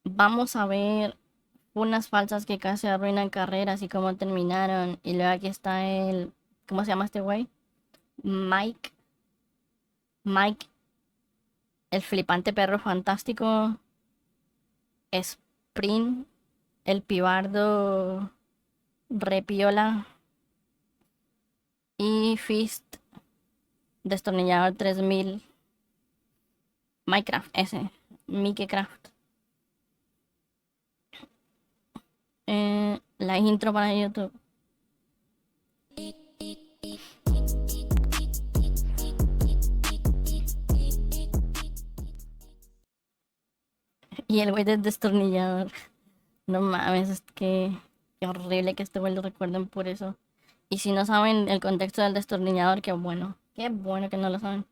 Vamos a ver unas falsas que casi arruinan carreras y cómo terminaron. Y luego aquí está ¿cómo se llama este güey? Mike. Mike, el flipante perro fantástico. Sprint, el pibardo repiola. Y Fist, destornillador 3000. Minecraft, ese. Minecraft. La intro para YouTube. Y el güey del destornillador. No mames, qué horrible que este güey lo recuerden por eso. Y si no saben el contexto del destornillador, qué bueno. Qué bueno que no lo saben.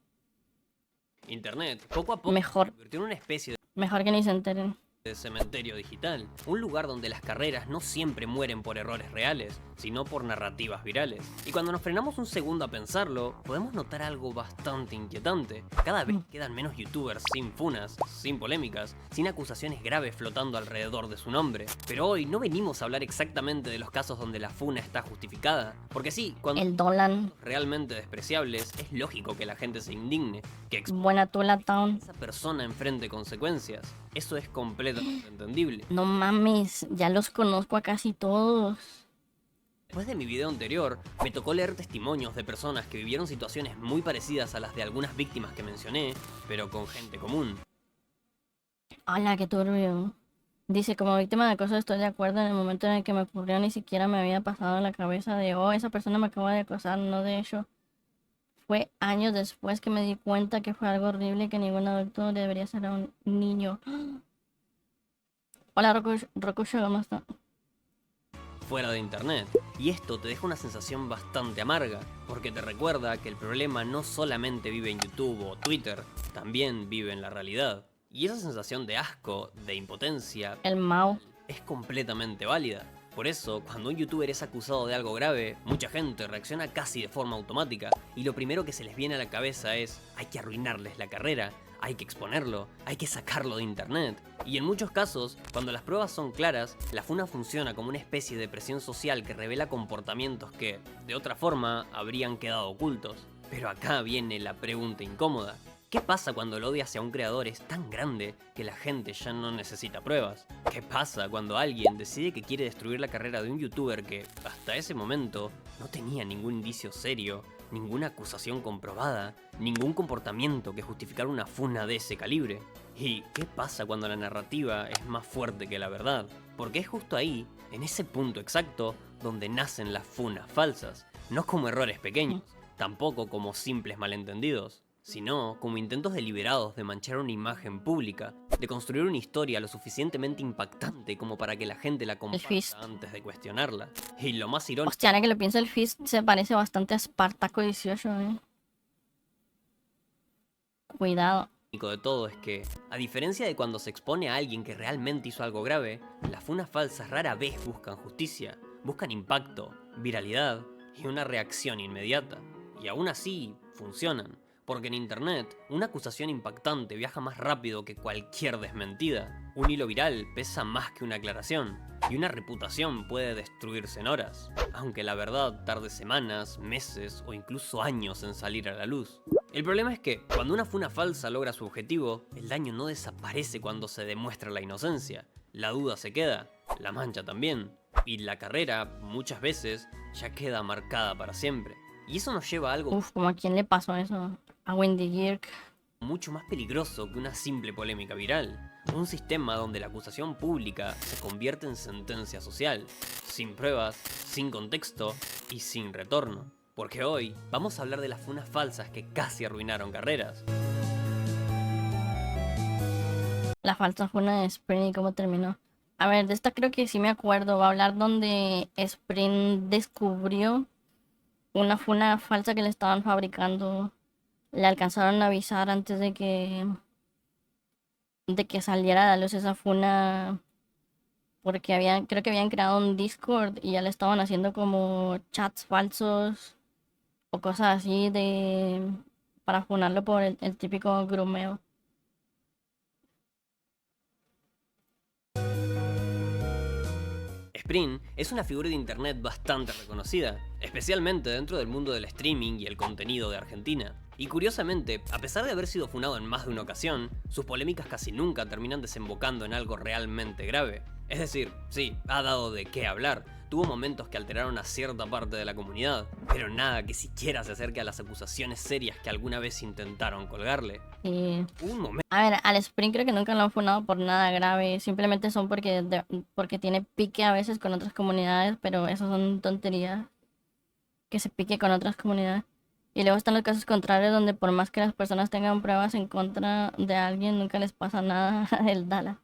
Internet, poco a poco, se Mejor, convirtió en una especie mejor que ni se enteren. de cementerio digital, un lugar donde las carreras no siempre mueren por errores reales, sino por narrativas virales. Y cuando nos frenamos un segundo a pensarlo, podemos notar algo bastante inquietante. Cada vez quedan menos youtubers sin funas, sin polémicas, sin acusaciones graves flotando alrededor de su nombre. Pero hoy no venimos a hablar exactamente de los casos donde la funa está justificada, porque sí, cuando El Dolan. realmente despreciables, es lógico que la gente se indigne, que Buena Tula Town. esa persona enfrente consecuencias. Eso es completamente entendible. No mames, ya los conozco a casi todos. Después de mi video anterior, me tocó leer testimonios de personas que vivieron situaciones muy parecidas a las de algunas víctimas que mencioné, pero con gente común. Hola, qué turbio. Dice, como víctima de acoso estoy de acuerdo en el momento en el que me ocurrió, ni siquiera me había pasado en la cabeza de, oh, esa persona me acaba de acosar, no, de hecho. Fue años después que me di cuenta que fue algo horrible y que ningún adulto debería ser a un niño. Hola, Rokusho, ¿cómo está? Fuera de internet. Y esto te deja una sensación bastante amarga, porque te recuerda que el problema no solamente vive en YouTube o Twitter, también vive en la realidad. Y esa sensación de asco, de impotencia, El Mao. es completamente válida. Por eso, cuando un youtuber es acusado de algo grave, mucha gente reacciona casi de forma automática, y lo primero que se les viene a la cabeza es, hay que arruinarles la carrera, hay que exponerlo, hay que sacarlo de internet. Y en muchos casos, cuando las pruebas son claras, la funa funciona como una especie de presión social que revela comportamientos que, de otra forma, habrían quedado ocultos. Pero acá viene la pregunta incómoda. ¿Qué pasa cuando el odio hacia un creador es tan grande que la gente ya no necesita pruebas? ¿Qué pasa cuando alguien decide que quiere destruir la carrera de un youtuber que, hasta ese momento, no tenía ningún indicio serio, ninguna acusación comprobada, ningún comportamiento que justificara una funa de ese calibre? ¿Y qué pasa cuando la narrativa es más fuerte que la verdad? Porque es justo ahí, en ese punto exacto, donde nacen las funas falsas, no como errores pequeños, tampoco como simples malentendidos, sino como intentos deliberados de manchar una imagen pública, de construir una historia lo suficientemente impactante como para que la gente la El Fist. comparta antes de cuestionarla. Y lo más irónico Hostia, ahora que lo pienso, el Fist se parece bastante a Spartaco 18, Cuidado. de todo es que, a diferencia de cuando se expone a alguien que realmente hizo algo grave, las funas falsas rara vez buscan justicia, buscan impacto, viralidad y una reacción inmediata. Y aún así, funcionan. Porque en internet, una acusación impactante viaja más rápido que cualquier desmentida. Un hilo viral pesa más que una aclaración. Y una reputación puede destruirse en horas. Aunque la verdad tarde semanas, meses o incluso años en salir a la luz. El problema es que, cuando una funa falsa logra su objetivo, el daño no desaparece cuando se demuestra la inocencia. La duda se queda, la mancha también. Y la carrera, muchas veces, ya queda marcada para siempre. Y eso nos lleva a algo Uf, ¿como a quién le pasó eso? A Wendy Girk. mucho más peligroso que una simple polémica viral. Un sistema donde la acusación pública se convierte en sentencia social, sin pruebas, sin contexto y sin retorno. Porque hoy vamos a hablar de las funas falsas que casi arruinaron carreras. La falsa funa de Sprint y cómo terminó. A ver, de esta creo que sí me acuerdo. Va a hablar donde Sprint descubrió una funa falsa que le estaban fabricando. Le alcanzaron a avisar antes de que saliera a la luz esa funa. Porque creo que habían creado un Discord y ya le estaban haciendo como chats falsos o cosas así para funarlo por el típico grumeo. Spring es una figura de internet bastante reconocida, especialmente dentro del mundo del streaming y el contenido de Argentina. Y curiosamente, a pesar de haber sido funado en más de una ocasión, sus polémicas casi nunca terminan desembocando en algo realmente grave. Es decir, sí, ha dado de qué hablar, tuvo momentos que alteraron a cierta parte de la comunidad, pero nada que siquiera se acerque a las acusaciones serias que alguna vez intentaron colgarle. Y Un momento a ver, al Spring creo que nunca lo han funado por nada grave. Simplemente son porque tiene pique a veces con otras comunidades, pero eso son tonterías. Que se pique con otras comunidades. Y luego están los casos contrarios donde por más que las personas tengan pruebas en contra de alguien, nunca les pasa nada el Dala.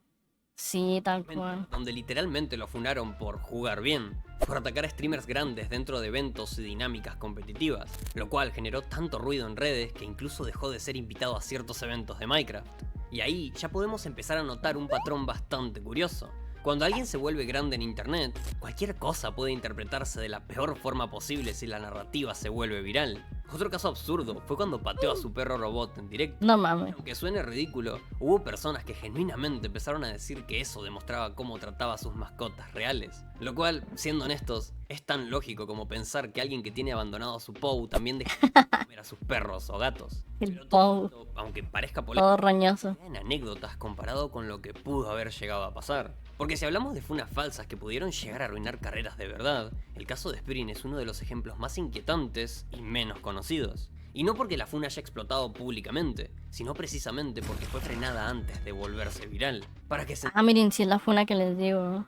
Sí, tal cual. donde literalmente lo funaron por jugar bien, por atacar a streamers grandes dentro de eventos y dinámicas competitivas, lo cual generó tanto ruido en redes que incluso dejó de ser invitado a ciertos eventos de Minecraft. Y ahí ya podemos empezar a notar un patrón bastante curioso. Cuando alguien se vuelve grande en internet, cualquier cosa puede interpretarse de la peor forma posible si la narrativa se vuelve viral. Otro caso absurdo fue cuando pateó a su perro robot en directo. No mames. Aunque suene ridículo, hubo personas que genuinamente empezaron a decir que eso demostraba cómo trataba a sus mascotas reales. Lo cual, siendo honestos, es tan lógico como pensar que alguien que tiene abandonado a su Pou también deja de comer a sus perros o gatos. El Pero todo Pou, esto, aunque parezca polémico, todo roñoso. en anécdotas comparado con lo que pudo haber llegado a pasar. Porque si hablamos de funas falsas que pudieron llegar a arruinar carreras de verdad, el caso de Spring es uno de los ejemplos más inquietantes y menos conocidos. Y no porque la funa haya explotado públicamente, sino precisamente porque fue frenada antes de volverse viral. Para que se Ah, miren, si es la funa que les digo.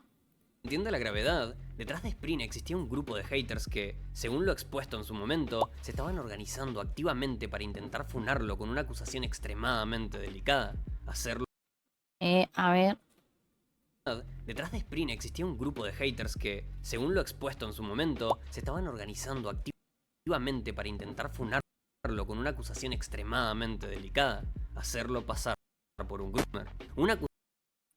entienda la gravedad, detrás de Spring existía un grupo de haters que, según lo expuesto en su momento, se estaban organizando activamente para intentar funarlo con una acusación extremadamente delicada. Hacerlo A ver, Detrás de Spring existía un grupo de haters que, según lo expuesto en su momento, se estaban organizando activamente para intentar funarlo con una acusación extremadamente delicada, hacerlo pasar por un groomer. Una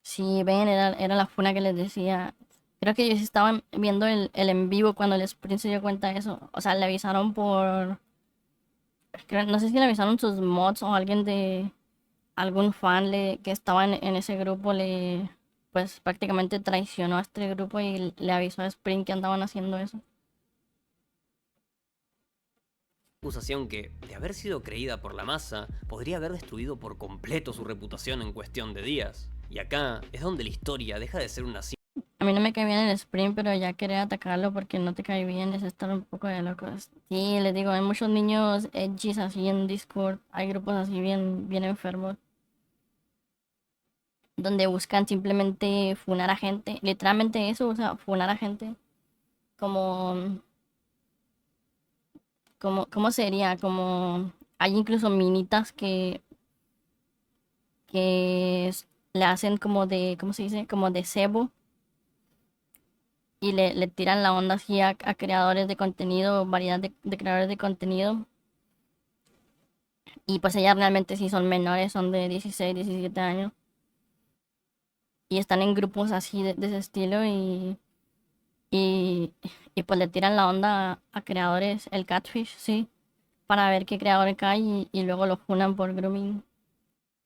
sí, ven, era la funa que les decía. Creo que ellos estaban viendo el en vivo cuando el Spring se dio cuenta de eso. O sea, le avisaron por... no sé si le avisaron sus mods o alguien de... algún fan que estaba en ese grupo pues prácticamente traicionó a este grupo y le avisó a Spring que andaban haciendo eso. acusación que, de haber sido creída por la masa, podría haber destruido por completo su reputación en cuestión de días. Y acá es donde la historia deja de ser una A mí no me cae bien el Spring, pero ya querer atacarlo porque no te cae bien es estar un poco de locos. Sí, les digo, hay muchos niños edgys así en Discord, hay grupos así bien enfermos, donde buscan simplemente funar a gente, literalmente eso, o sea, funar a gente, como, ¿cómo sería? Como, hay incluso minitas que le hacen como de, ¿cómo se dice? Como de cebo y le tiran la onda así a creadores de contenido, variedad de creadores de contenido. Y pues ellas realmente sí son menores, son de 16, 17 años. Y están en grupos así de ese estilo y, y pues le tiran la onda a creadores, el catfish, sí, para ver qué creador cae y luego lo funan por grooming.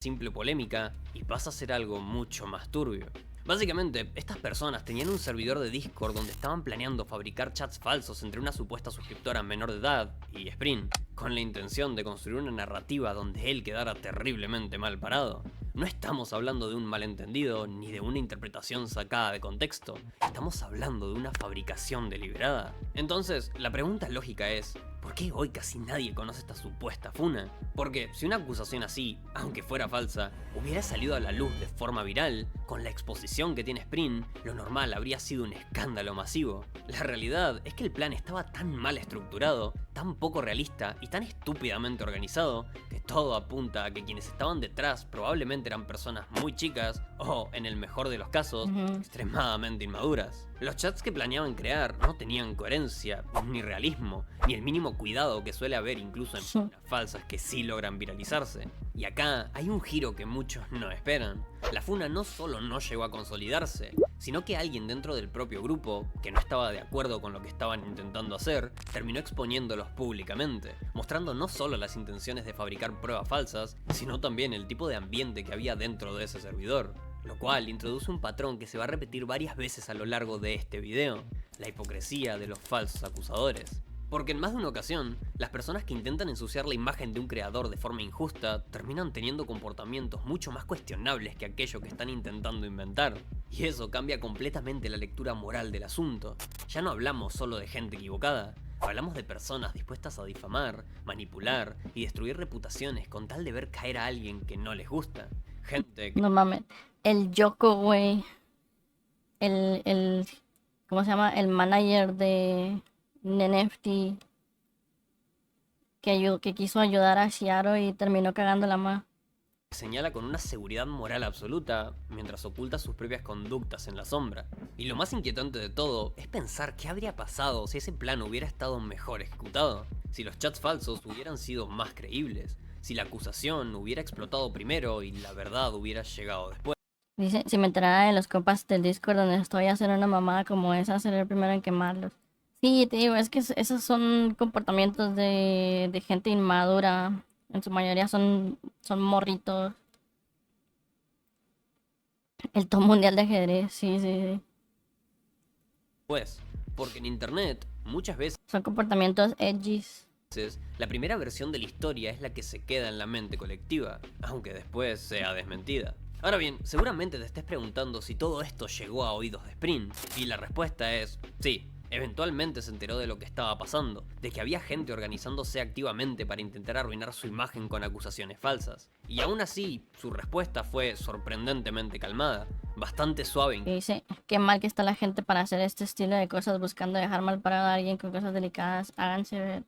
simple polémica y pasa a ser algo mucho más turbio. Básicamente, estas personas tenían un servidor de Discord donde estaban planeando fabricar chats falsos entre una supuesta suscriptora menor de edad y Spring, con la intención de construir una narrativa donde él quedara terriblemente mal parado. No estamos hablando de un malentendido ni de una interpretación sacada de contexto, estamos hablando de una fabricación deliberada. Entonces, la pregunta lógica es, ¿por qué hoy casi nadie conoce esta supuesta funa? Porque si una acusación así, aunque fuera falsa, hubiera salido a la luz de forma viral, con la exposición que tiene Spring, lo normal habría sido un escándalo masivo. La realidad es que el plan estaba tan mal estructurado, tan poco realista y tan estúpidamente organizado, que todo apunta a que quienes estaban detrás probablemente eran personas muy chicas o, en el mejor de los casos, extremadamente inmaduras. Los chats que planeaban crear no tenían coherencia, ni realismo, ni el mínimo cuidado que suele haber incluso en páginas falsas que sí logran viralizarse. Y acá hay un giro que muchos no esperan. La funa no solo no llegó a consolidarse, sino que alguien dentro del propio grupo, que no estaba de acuerdo con lo que estaban intentando hacer, terminó exponiéndolos públicamente, mostrando no solo las intenciones de fabricar pruebas falsas, sino también el tipo de ambiente que había dentro de ese servidor. lo cual introduce un patrón que se va a repetir varias veces a lo largo de este video, la hipocresía de los falsos acusadores. Porque en más de una ocasión, las personas que intentan ensuciar la imagen de un creador de forma injusta terminan teniendo comportamientos mucho más cuestionables que aquello que están intentando inventar. Y eso cambia completamente la lectura moral del asunto. Ya no hablamos solo de gente equivocada, hablamos de personas dispuestas a difamar, manipular y destruir reputaciones con tal de ver caer a alguien que no les gusta. Gente que No mames. El Yoko, güey. El, ¿cómo se llama? El manager de NFT que quiso ayudar a Shiaro y terminó cagándola más. señala con una seguridad moral absoluta, mientras oculta sus propias conductas en la sombra. Y lo más inquietante de todo es pensar qué habría pasado si ese plan hubiera estado mejor ejecutado, si los chats falsos hubieran sido más creíbles, si la acusación hubiera explotado primero y la verdad hubiera llegado después. Dice, si me enterara de los compas del Discord donde estoy a hacer una mamada como esa, seré el primero en quemarlos. Sí, te digo, es que esos son comportamientos de gente inmadura. En su mayoría son morritos. El top mundial de ajedrez, sí, sí, sí. Porque en internet, muchas veces, Son comportamientos edgys. la primera versión de la historia es la que se queda en la mente colectiva, aunque después sea desmentida. Ahora bien, seguramente te estés preguntando si todo esto llegó a oídos de Sprint, y la respuesta es sí. Eventualmente se enteró de lo que estaba pasando, de que había gente organizándose activamente para intentar arruinar su imagen con acusaciones falsas. Y aún así, su respuesta fue sorprendentemente calmada, bastante suave. Y dice, qué mal que está la gente para hacer este estilo de cosas buscando dejar mal parado a alguien con cosas delicadas. Háganse ver.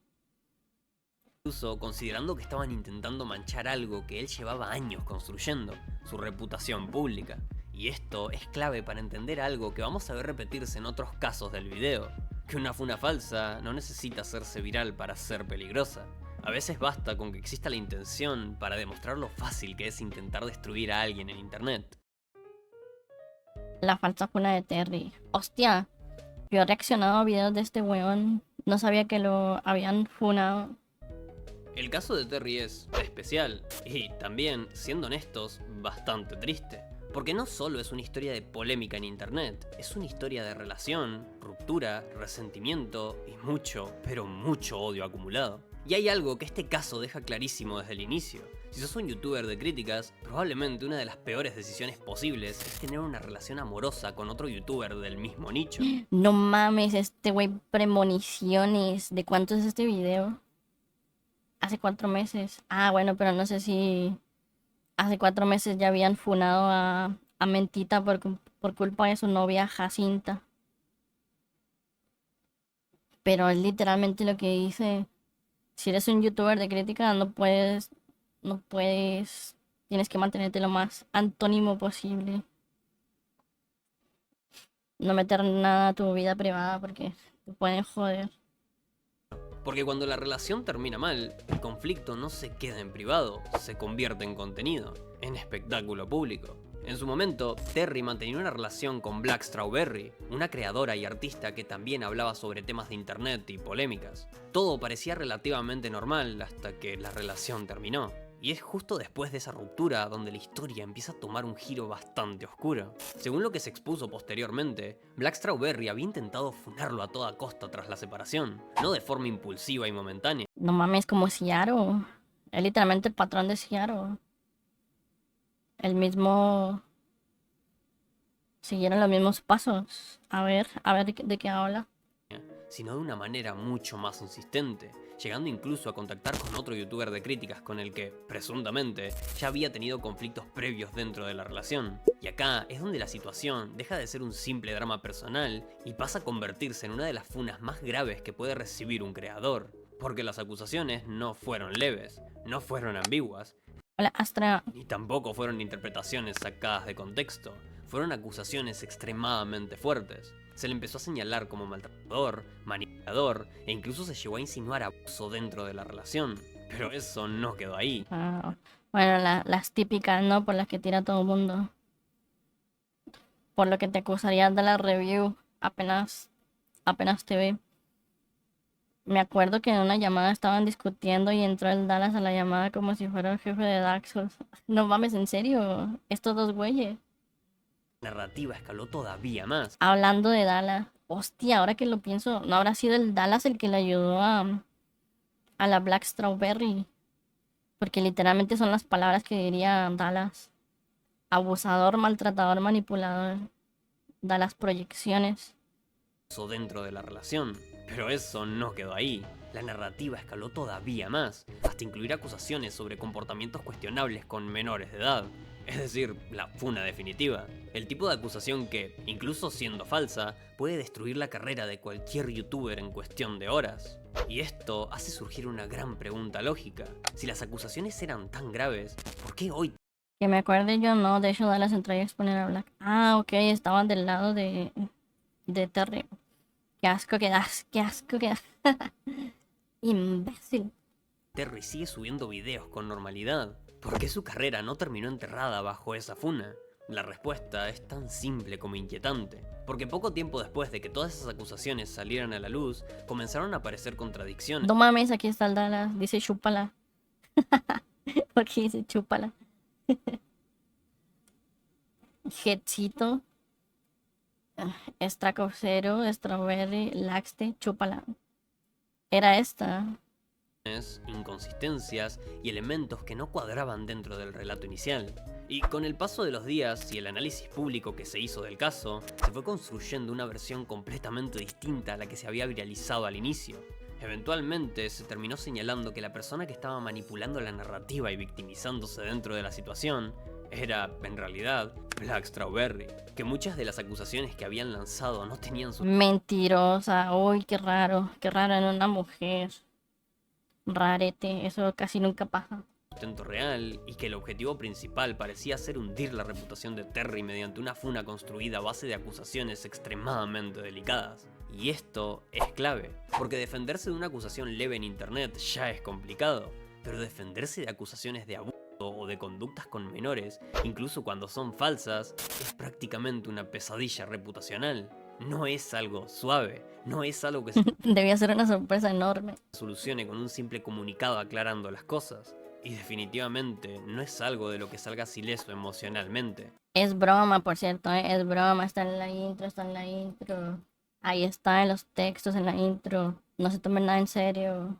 Incluso considerando que estaban intentando manchar algo que él llevaba años construyendo, su reputación pública. Y esto es clave para entender algo que vamos a ver repetirse en otros casos del video, que una funa falsa no necesita hacerse viral para ser peligrosa. A veces basta con que exista la intención para demostrar lo fácil que es intentar destruir a alguien en internet. La falsa funa de Terry. Hostia, yo he reaccionado a videos de este weón. No sabía que lo habían funado. El caso de Terry es especial y también, siendo honestos, bastante triste. Porque no solo es una historia de polémica en internet, es una historia de relación, ruptura, resentimiento y mucho, pero mucho odio acumulado. Y hay algo que este caso deja clarísimo desde el inicio. Si sos un youtuber de críticas, probablemente una de las peores decisiones posibles es tener una relación amorosa con otro youtuber del mismo nicho. No mames, este wey premoniciones. ¿De cuánto es este video? Hace 4 meses. Ah, bueno, pero no sé si hace 4 meses ya habían funado a Mentita por culpa de su novia Jacinta. Pero es literalmente lo que dice. Si eres un youtuber de crítica, no puedes, tienes que mantenerte lo más antónimo posible. No meter nada a tu vida privada porque te pueden joder. Porque cuando la relación termina mal, el conflicto no se queda en privado, se convierte en contenido, en espectáculo público. En su momento, Terry mantenía una relación con Black Strawberry, una creadora y artista que también hablaba sobre temas de internet y polémicas. Todo parecía relativamente normal hasta que la relación terminó. Y es justo después de esa ruptura donde la historia empieza a tomar un giro bastante oscuro. Según lo que se expuso posteriormente, Black Strawberry había intentado funarlo a toda costa tras la separación, no de forma impulsiva y momentánea. No mames, como Ciaro. Es literalmente el patrón de Ciaro. El mismo... Siguieron los mismos pasos. A ver de qué habla. Sino de una manera mucho más insistente, llegando incluso a contactar con otro youtuber de críticas con el que, presuntamente, ya había tenido conflictos previos dentro de la relación. Y acá es donde la situación deja de ser un simple drama personal y pasa a convertirse en una de las funas más graves que puede recibir un creador. Porque las acusaciones no fueron leves, no fueron ambiguas, Hola, Astra. ni tampoco fueron interpretaciones sacadas de contexto, fueron acusaciones extremadamente fuertes. Se le empezó a señalar como maltratador, manipulador e incluso se llegó a insinuar abuso dentro de la relación. Pero eso no quedó ahí. Bueno, las típicas, ¿no? Por las que tira todo el mundo. Por lo que te acusarían de la review apenas te ve. Me acuerdo que en una llamada estaban discutiendo y entró el Dallas a la llamada como si fuera el jefe de Dark Souls. No mames, ¿en serio? Estos dos güeyes. La narrativa escaló todavía más. Hablando de Dallas, hostia, ahora que lo pienso, ¿no habrá sido el Dallas el que le ayudó a la Black Strawberry? Porque literalmente son las palabras que diría Dallas. Abusador, maltratador, manipulador. Da las proyecciones. Dentro de la relación. Pero eso no quedó ahí. La narrativa escaló todavía más, hasta incluir acusaciones sobre comportamientos cuestionables con menores de edad. Es decir, la funa definitiva. El tipo de acusación que, incluso siendo falsa, puede destruir la carrera de cualquier youtuber en cuestión de horas. Y esto hace surgir una gran pregunta lógica. Si las acusaciones eran tan graves, ¿por qué hoy Que me acuerde yo, no. De hecho, Dallas entró a exponer a Black. Ah, ok, estaban del lado de Terry. Qué asco que das, qué asco que das. Imbécil. Terry sigue subiendo videos con normalidad? ¿Por qué su carrera no terminó enterrada bajo esa funa? La respuesta es tan simple como inquietante, porque poco tiempo después de que todas esas acusaciones salieran a la luz, comenzaron a aparecer contradicciones. No mames, aquí está el Dallas. Dice chúpala. Porque dice chúpala. Jetcito. Estracosero, Strawberry, Laxte, chúpala. Era esta. Inconsistencias y elementos que no cuadraban dentro del relato inicial. Y con el paso de los días y el análisis público que se hizo del caso, se fue construyendo una versión completamente distinta a la que se había viralizado al inicio. Eventualmente se terminó señalando que la persona que estaba manipulando la narrativa y victimizándose dentro de la situación era, en realidad, Black Strawberry, que muchas de las acusaciones que habían lanzado no tenían su Mentirosa. Uy, qué raro. Qué raro en una mujer. Rarete. Eso casi nunca pasa. sustento real, y que el objetivo principal parecía ser hundir la reputación de Terry mediante una funa construida a base de acusaciones extremadamente delicadas. Y esto es clave, porque defenderse de una acusación leve en internet ya es complicado, pero defenderse de acusaciones de abuso o de conductas con menores, incluso cuando son falsas, es prácticamente una pesadilla reputacional. No es algo suave, no es algo que se Debía ser una sorpresa enorme. solucione con un simple comunicado aclarando las cosas. Y definitivamente no es algo de lo que salgas ileso emocionalmente. Es broma, por cierto, ¿eh? Es broma. Está en la intro, está en la intro. Ahí está en los textos, en la intro. No se tomen nada en serio.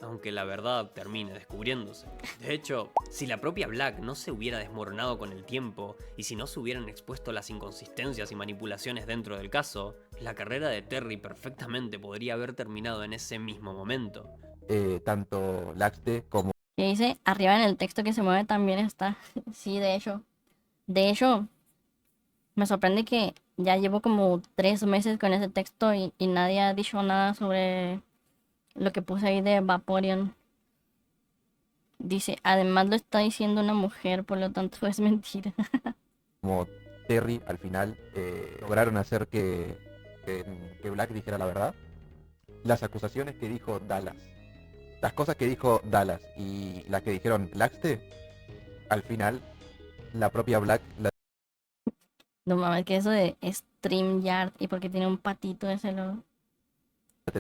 Aunque la verdad termine descubriéndose. De hecho, si la propia Black no se hubiera desmoronado con el tiempo y si no se hubieran expuesto las inconsistencias y manipulaciones dentro del caso, la carrera de Terry perfectamente podría haber terminado en ese mismo momento. Tanto Laxte como ¿Qué dice? Arriba en el texto que se mueve también está. Sí, de hecho. De hecho, me sorprende que ya llevo como 3 meses con ese texto y nadie ha dicho nada sobre lo que puse ahí de Vaporeon. Dice, además lo está diciendo una mujer, por lo tanto es mentira. Terry al final lograron hacer que Black dijera la verdad. Las acusaciones que dijo Dallas, las cosas que dijo Dallas y las que dijeron Laxte, al final la propia Black No mames, que eso de StreamYard y porque tiene un patito ese lo...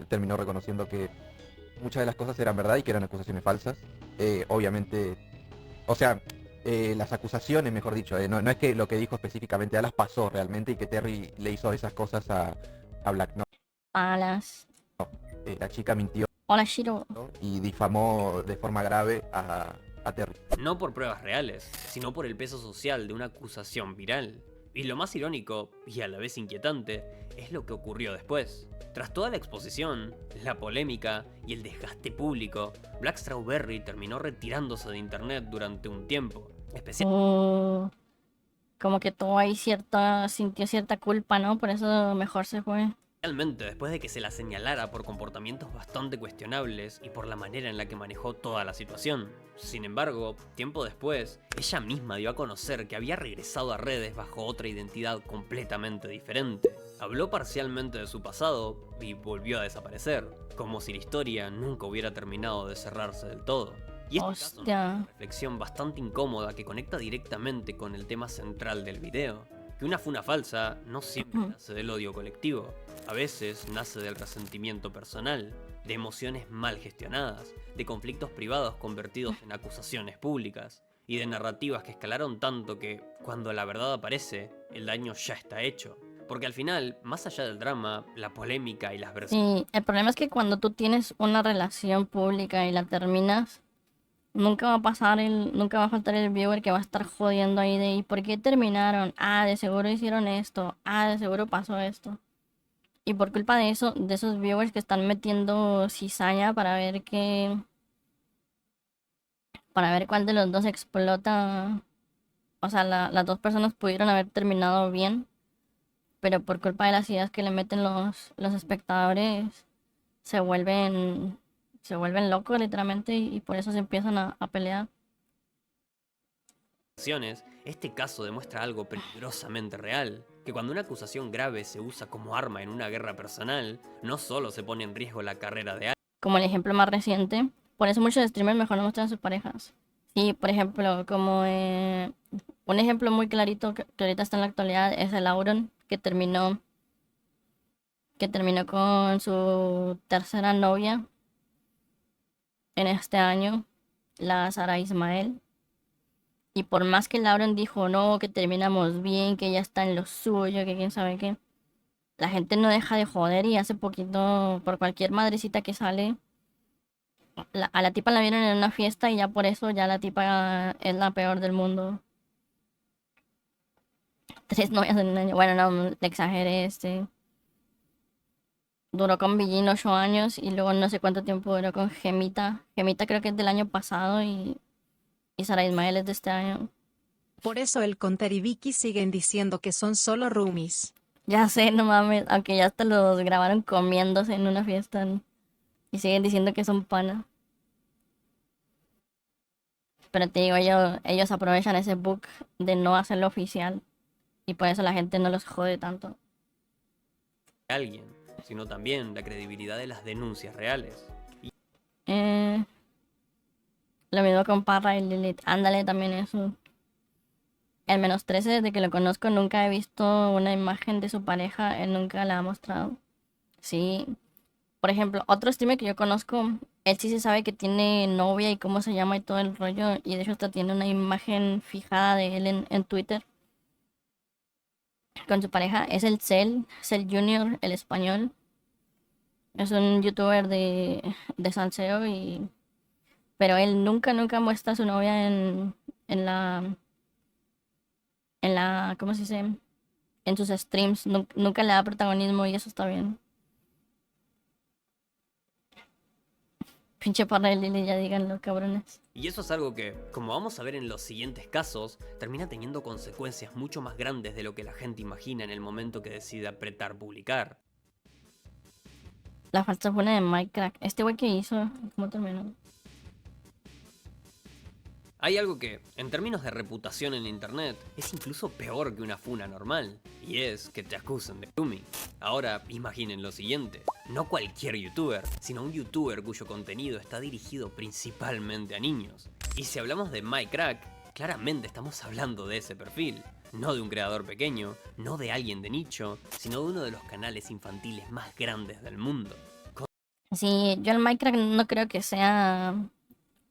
terminó reconociendo que muchas de las cosas eran verdad y que eran acusaciones falsas. Obviamente, o sea, las acusaciones, mejor dicho, no es que lo que dijo específicamente Dallas pasó realmente y que Terry le hizo esas cosas a Black, no. Alas. La chica mintió Hola, Shiro. y difamó de forma grave a Terry. No por pruebas reales, sino por el peso social de una acusación viral. Y lo más irónico, y a la vez inquietante, es lo que ocurrió después. Tras toda la exposición, la polémica y el desgaste público, Black Strawberry terminó retirándose de internet durante un tiempo. Oh, como que todo ahí sintió cierta culpa, ¿no? Por eso mejor se fue. Especialmente después de que se la señalara por comportamientos bastante cuestionables y por la manera en la que manejó toda la situación. Sin embargo, tiempo después, ella misma dio a conocer que había regresado a redes bajo otra identidad completamente diferente. Habló parcialmente de su pasado y volvió a desaparecer, como si la historia nunca hubiera terminado de cerrarse del todo. Y este caso nos Hostia. da una reflexión bastante incómoda que conecta directamente con el tema central del video. Que una funa falsa no siempre nace del odio colectivo, a veces nace del resentimiento personal, de emociones mal gestionadas, de conflictos privados convertidos en acusaciones públicas. y de narrativas que escalaron tanto que, cuando la verdad aparece, el daño ya está hecho. Porque al final, más allá del drama, la polémica y las versiones Sí, el problema es que cuando tú tienes una relación pública y la terminas, nunca va a faltar el viewer que va a estar jodiendo ahí de ¿y por qué terminaron? Ah, de seguro hicieron esto. Ah, de seguro pasó esto. Y por culpa de eso, de esos viewers que están metiendo cizaña para ver cuál de los dos explota. O sea, las dos personas pudieron haber terminado bien, pero por culpa de las ideas que le meten los espectadores, se vuelven, se vuelven locos literalmente y por eso se empiezan a pelear. este caso demuestra algo peligrosamente real, que cuando una acusación grave se usa como arma en una guerra personal, no solo se pone en riesgo la carrera de Como el ejemplo más reciente, por eso muchos streamers mejor no muestran a sus parejas. Sí, por ejemplo, un ejemplo muy clarito que ahorita está en la actualidad es el Auron, que terminó con su tercera novia en este año, la Sara Ismael. Y por más que Lauren dijo no, que terminamos bien, que ella está en lo suyo, que quién sabe qué, la gente no deja de joder y hace poquito, por cualquier madrecita que sale, a la tipa la vieron en una fiesta y ya por eso ya la tipa es la peor del mundo. 3 novias en un año. Bueno, no, le exageré, Duró con Billin 8 años y luego no sé cuánto tiempo duró con Gemita. Gemita creo que es del año pasado y Sara Ismael es de este año. Por eso el Conter y Vicky siguen diciendo que son solo roomies. Ya sé, no mames, aunque ya hasta los grabaron comiéndose en una fiesta y siguen diciendo que son pana. Pero te digo, ellos aprovechan ese bug de no hacerlo oficial y por eso la gente no los jode tanto. alguien, sino también la credibilidad de las denuncias reales. Eh, lo mismo con Parra y Lilith. Ándale también eso. El -13, desde que lo conozco, nunca he visto una imagen de su pareja. Él nunca la ha mostrado. Sí. Por ejemplo, otro streamer que yo conozco, él sí se sabe que tiene novia y cómo se llama y todo el rollo. Y de hecho hasta tiene una imagen fijada de él en Twitter con su pareja. Es el Cell Junior, el español. Es un youtuber de salseo pero él nunca muestra a su novia en la, ¿cómo se dice? En sus streams. Nunca le da protagonismo y eso está bien. Pinche Parra y Lili, ya díganlo, cabrones. Y eso es algo que, como vamos a ver en los siguientes casos, termina teniendo consecuencias mucho más grandes de lo que la gente imagina en el momento que decide apretar publicar. La falsa funa de Minecraft. Este güey que hizo, ¿cómo terminó? Hay algo que, en términos de reputación en internet, es incluso peor que una funa normal, y es que te acusen de grooming. Ahora, imaginen lo siguiente, no cualquier youtuber, sino un youtuber cuyo contenido está dirigido principalmente a niños. Y si hablamos de MyCrack, claramente estamos hablando de ese perfil, no de un creador pequeño, no de alguien de nicho, sino de uno de los canales infantiles más grandes del mundo. Sí, yo el Minecraft no creo que sea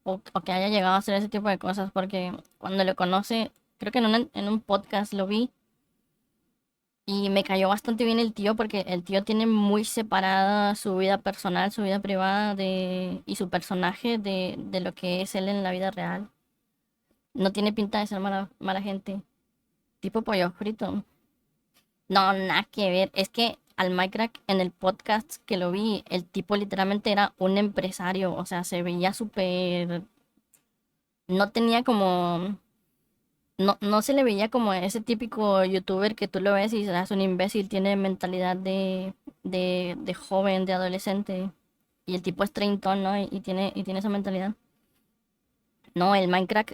o que haya llegado a hacer ese tipo de cosas, porque cuando lo conoce, creo que en un podcast lo vi y me cayó bastante bien el tío, porque el tío tiene muy separada su vida personal, su vida privada y su personaje de lo que es él en la vida real. No tiene pinta de ser mala gente. Tipo pollo frito. No, nada que ver. Es que al Minecraft en el podcast que lo vi, el tipo literalmente era un empresario. O sea, se veía súper. No tenía como. No se le veía como ese típico youtuber que tú lo ves y es un imbécil, tiene mentalidad de joven, de adolescente. Y el tipo es treintón, ¿no? Y tiene esa mentalidad. No, el Minecraft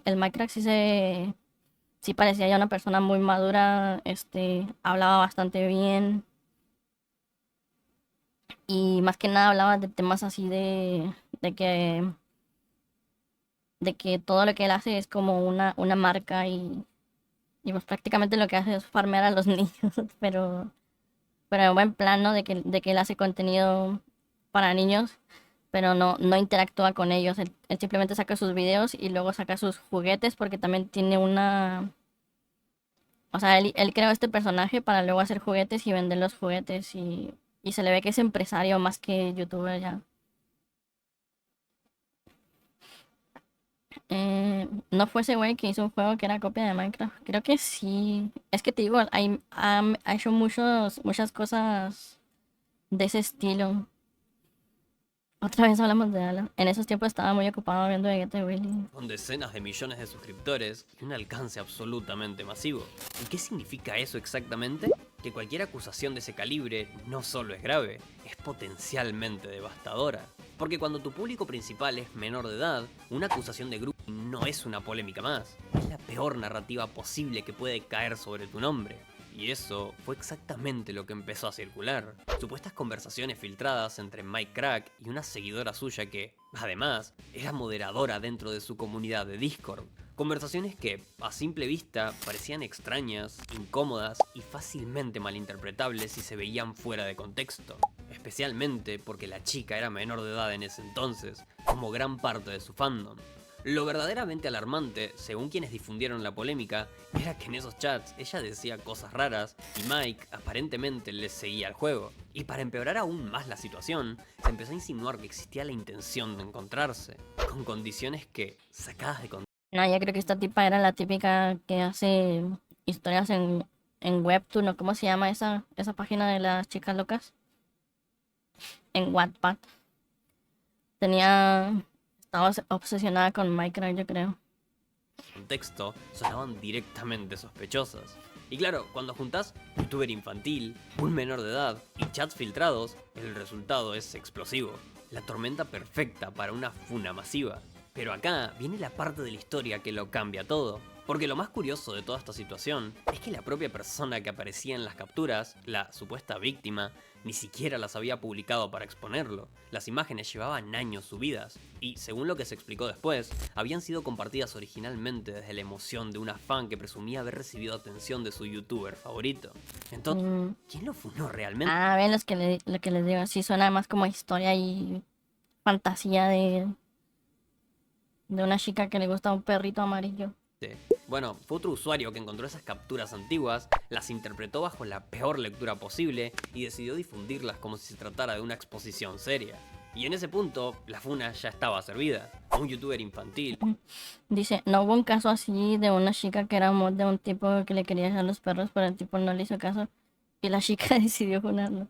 sí parecía ya una persona muy madura, hablaba bastante bien y más que nada hablaba de temas así de que todo lo que él hace es como una marca y pues prácticamente lo que hace es farmear a los niños, pero en buen plan, ¿no? De que él hace contenido para niños, pero no interactúa con ellos. Él simplemente saca sus videos y luego saca sus juguetes porque también tiene una... O sea, él creó este personaje para luego hacer juguetes y vender los juguetes y se le ve que es empresario más que youtuber ya. ¿No fue ese güey que hizo un juego que era copia de Minecraft? Creo que sí. Es que te digo, ha hecho muchas cosas de ese estilo. Otra vez hablamos de Alan. En esos tiempos estaba muy ocupado viendo Vegeta y Willy. Con decenas de millones de suscriptores y un alcance absolutamente masivo. ¿Y qué significa eso exactamente? Que cualquier acusación de ese calibre no solo es grave, es potencialmente devastadora. Porque cuando tu público principal es menor de edad, una acusación de grooming no es una polémica más, es la peor narrativa posible que puede caer sobre tu nombre. Y eso fue exactamente lo que empezó a circular. Supuestas conversaciones filtradas entre Mike Crack y una seguidora suya que, además, era moderadora dentro de su comunidad de Discord. Conversaciones que, a simple vista, parecían extrañas, incómodas y fácilmente malinterpretables si se veían fuera de contexto. Especialmente porque la chica era menor de edad en ese entonces, como gran parte de su fandom. Lo verdaderamente alarmante, según quienes difundieron la polémica, era que en esos chats ella decía cosas raras y Mike aparentemente les seguía el juego. Y para empeorar aún más la situación, se empezó a insinuar que existía la intención de encontrarse, con condiciones que, sacadas de contexto, No, yo creo que esta tipa era la típica que hace historias en Webtoon, ¿o cómo se llama esa página de las chicas locas? En Wattpad. Estaba obsesionada con Minecraft, yo creo. sonaban directamente sospechosas. Y claro, cuando juntás youtuber infantil, un menor de edad y chats filtrados, el resultado es explosivo. La tormenta perfecta para una funa masiva. Pero acá viene la parte de la historia que lo cambia todo. Porque lo más curioso de toda esta situación es que la propia persona que aparecía en las capturas, la supuesta víctima, ni siquiera las había publicado para exponerlo. Las imágenes llevaban años subidas y, según lo que se explicó después, habían sido compartidas originalmente desde la emoción de una fan que presumía haber recibido atención de su youtuber favorito. Entonces, ¿quién lo funó realmente? Ah, ven lo que les digo, sí suena más como historia y fantasía de una chica que le gusta un perrito amarillo. Bueno, fue otro usuario que encontró esas capturas antiguas, las interpretó bajo la peor lectura posible y decidió difundirlas como si se tratara de una exposición seria. Y en ese punto, la funa ya estaba servida. Un youtuber infantil. Dice, no hubo un caso así de una chica que era mod de un tipo que le quería dejar los perros, pero el tipo no le hizo caso y la chica decidió funarlo.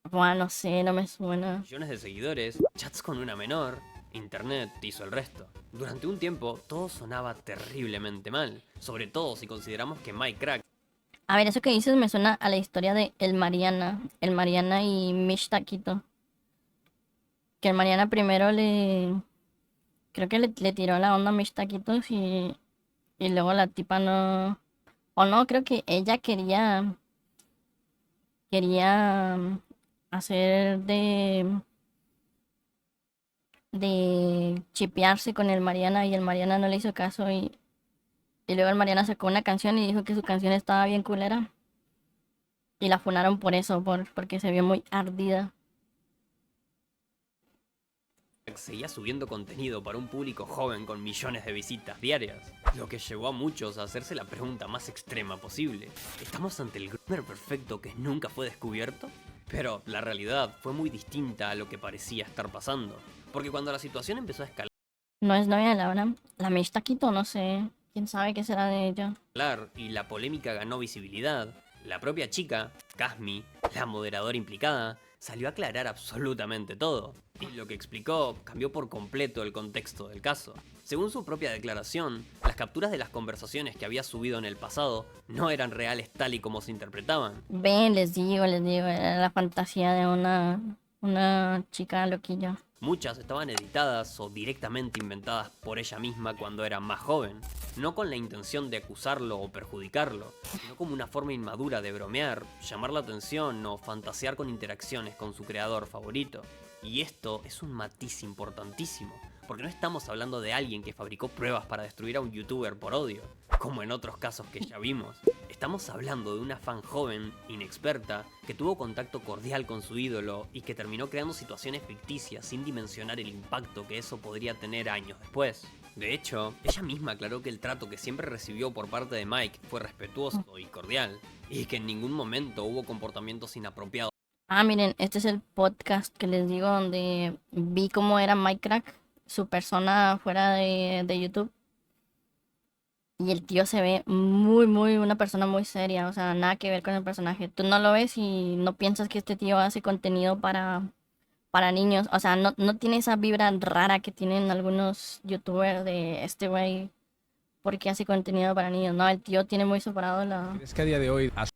Bueno, no sé, no me suena. Millones de seguidores, chats con una menor, internet hizo el resto. Durante un tiempo, todo sonaba terriblemente mal, sobre todo si consideramos que Mike Crack... A ver, eso que dices me suena a la historia de El Mariana y Mish Taquito. Que el Mariana primero creo que le tiró la onda a Mish Taquitos y luego la tipa no... O no, creo que ella quería hacer de chipearse con el Mariana y el Mariana no le hizo caso y luego el Mariana sacó una canción y dijo que su canción estaba bien culera y la funaron por eso, porque se vio muy ardida. seguía subiendo contenido para un público joven con millones de visitas diarias, lo que llevó a muchos a hacerse la pregunta más extrema posible. ¿Estamos ante el groomer perfecto que nunca fue descubierto? Pero la realidad fue muy distinta a lo que parecía estar pasando, porque cuando la situación empezó a escalar No es novia de Laura. La Mish Taquito, no sé. ¿Quién sabe qué será de ella? y la polémica ganó visibilidad, la propia chica, Kasmi, la moderadora implicada, salió a aclarar absolutamente todo. Y lo que explicó cambió por completo el contexto del caso. Según su propia declaración, las capturas de las conversaciones que había subido en el pasado no eran reales tal y como se interpretaban. Ven, les digo, era la fantasía de una chica loquilla. Muchas estaban editadas o directamente inventadas por ella misma cuando era más joven, no con la intención de acusarlo o perjudicarlo, sino como una forma inmadura de bromear, llamar la atención o fantasear con interacciones con su creador favorito. Y esto es un matiz importantísimo, porque no estamos hablando de alguien que fabricó pruebas para destruir a un youtuber por odio, como en otros casos que ya vimos. Estamos hablando de una fan joven, inexperta, que tuvo contacto cordial con su ídolo y que terminó creando situaciones ficticias sin dimensionar el impacto que eso podría tener años después. De hecho, ella misma aclaró que el trato que siempre recibió por parte de Mike fue respetuoso y cordial, y que en ningún momento hubo comportamientos inapropiados. Ah, miren, este es el podcast que les digo donde vi cómo era Minecraft, su persona fuera de YouTube. Y el tío se ve una persona muy seria, o sea, nada que ver con el personaje. Tú no lo ves y no piensas que este tío hace contenido para niños. O sea, no tiene esa vibra rara que tienen algunos youtubers de este güey porque hace contenido para niños. No, el tío tiene muy separado la... ¿Crees que a día de hoy van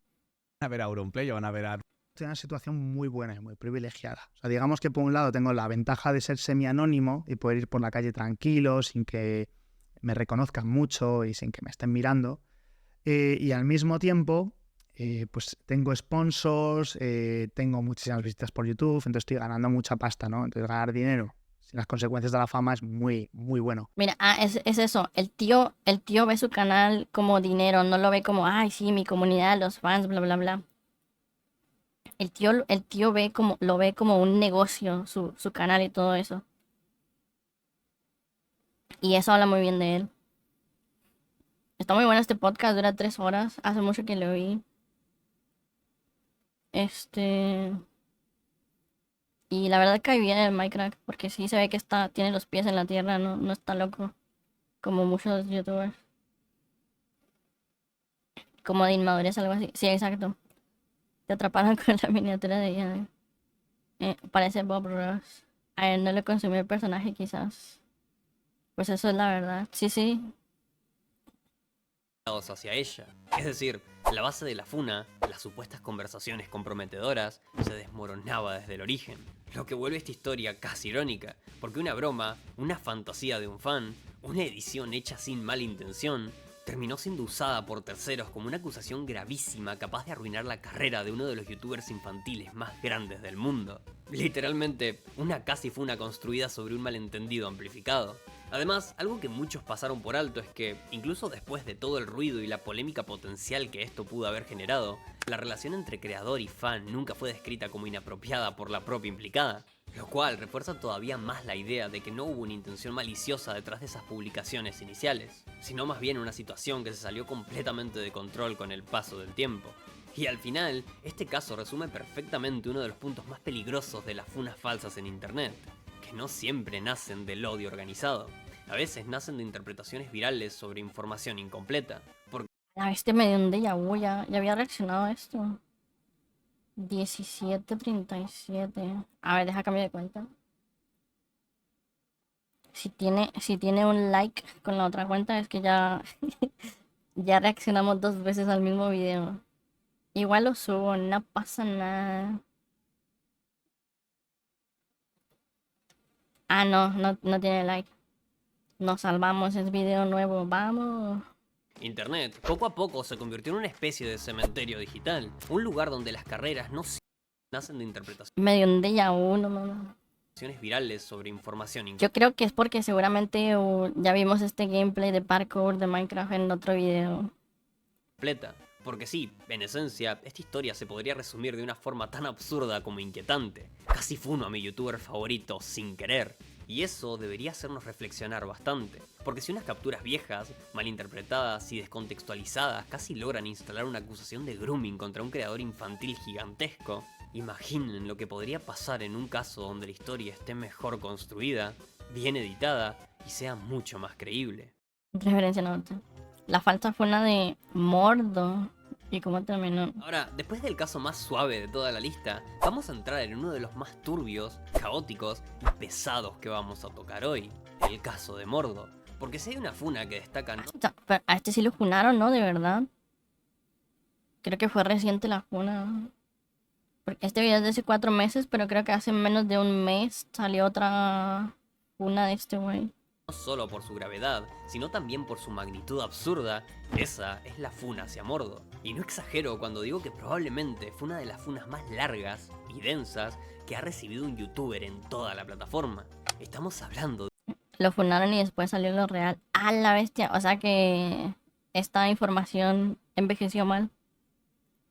a ver a Auronplay o van a ver a... Estoy en una situación muy buena y muy privilegiada. O sea, digamos que por un lado tengo la ventaja de ser semi-anónimo y poder ir por la calle tranquilo, sin que me reconozcan mucho y sin que me estén mirando. Y al mismo tiempo, pues tengo sponsors, tengo muchísimas visitas por YouTube, entonces estoy ganando mucha pasta, ¿no? Entonces ganar dinero sin las consecuencias de la fama es muy, muy bueno. Mira, es eso, el tío ve su canal como dinero, no lo ve como, ay, sí, mi comunidad, los fans, bla, bla, bla. El tío lo ve como un negocio, su canal y todo eso. Y eso habla muy bien de él. Está muy bueno este podcast, dura 3 horas. Hace mucho que lo vi. Y la verdad cae bien el Minecraft, porque sí se ve que tiene los pies en la tierra, no está loco. Como muchos youtubers. Como de inmadurez, algo así. Sí, exacto. Te atraparon con la miniatura de ella. Parece Bob Ross. A él no le consumió el personaje, quizás. Pues eso es la verdad. Sí. Hacia ella. Es decir, la base de la funa, las supuestas conversaciones comprometedoras, se desmoronaba desde el origen. Lo que vuelve esta historia casi irónica, porque una broma, una fantasía de un fan, una edición hecha sin mala intención, terminó siendo usada por terceros como una acusación gravísima capaz de arruinar la carrera de uno de los youtubers infantiles más grandes del mundo. Literalmente, una casi funa construida sobre un malentendido amplificado. Además, algo que muchos pasaron por alto es que, incluso después de todo el ruido y la polémica potencial que esto pudo haber generado, la relación entre creador y fan nunca fue descrita como inapropiada por la propia implicada, lo cual refuerza todavía más la idea de que no hubo una intención maliciosa detrás de esas publicaciones iniciales, sino más bien una situación que se salió completamente de control con el paso del tiempo. Y al final, este caso resume perfectamente uno de los puntos más peligrosos de las funas falsas en internet, que no siempre nacen del odio organizado. A veces nacen de interpretaciones virales sobre información incompleta. Porque La bestia me dio un déjà vu, ya había reaccionado a esto. 17:37. A ver, deja cambio de cuenta. Si tiene un like con la otra cuenta es que ya, ya reaccionamos 2 veces al mismo video. Igual lo subo, no pasa nada. Ah, no tiene like. Nos salvamos, es video nuevo, vamos. Internet poco a poco se convirtió en una especie de cementerio digital, un lugar donde las carreras no nacen de interpretaciones Me dio un déjà vu, no. virales sobre información Yo creo que es porque seguramente ya vimos este gameplay de parkour de Minecraft en otro video. incompleta. Porque sí, en esencia, esta historia se podría resumir de una forma tan absurda como inquietante. Casi funo a mi youtuber favorito sin querer. Y eso debería hacernos reflexionar bastante. Porque si unas capturas viejas, malinterpretadas y descontextualizadas casi logran instalar una acusación de grooming contra un creador infantil gigantesco, imaginen lo que podría pasar en un caso donde la historia esté mejor construida, bien editada y sea mucho más creíble. Referencia nota. La falsa fue una de Mordo. ¿Y cómo terminó? Ahora, después del caso más suave de toda la lista, vamos a entrar en uno de los más turbios, caóticos y pesados que vamos a tocar hoy, el caso de Mordo. Porque si hay una funa que destaca... Pero a este sí lo funaron, ¿no? De verdad. Creo que fue reciente la funa. Porque este video es de hace 4 meses, pero creo que hace menos de un mes salió otra funa de este güey. No solo por su gravedad, sino también por su magnitud absurda, esa es la funa hacia Mordo. Y no exagero cuando digo que probablemente fue una de las funas más largas y densas que ha recibido un youtuber en toda la plataforma. Estamos hablando de... Lo funaron y después salió lo real. ¡Ah, la bestia! O sea que esta información envejeció mal.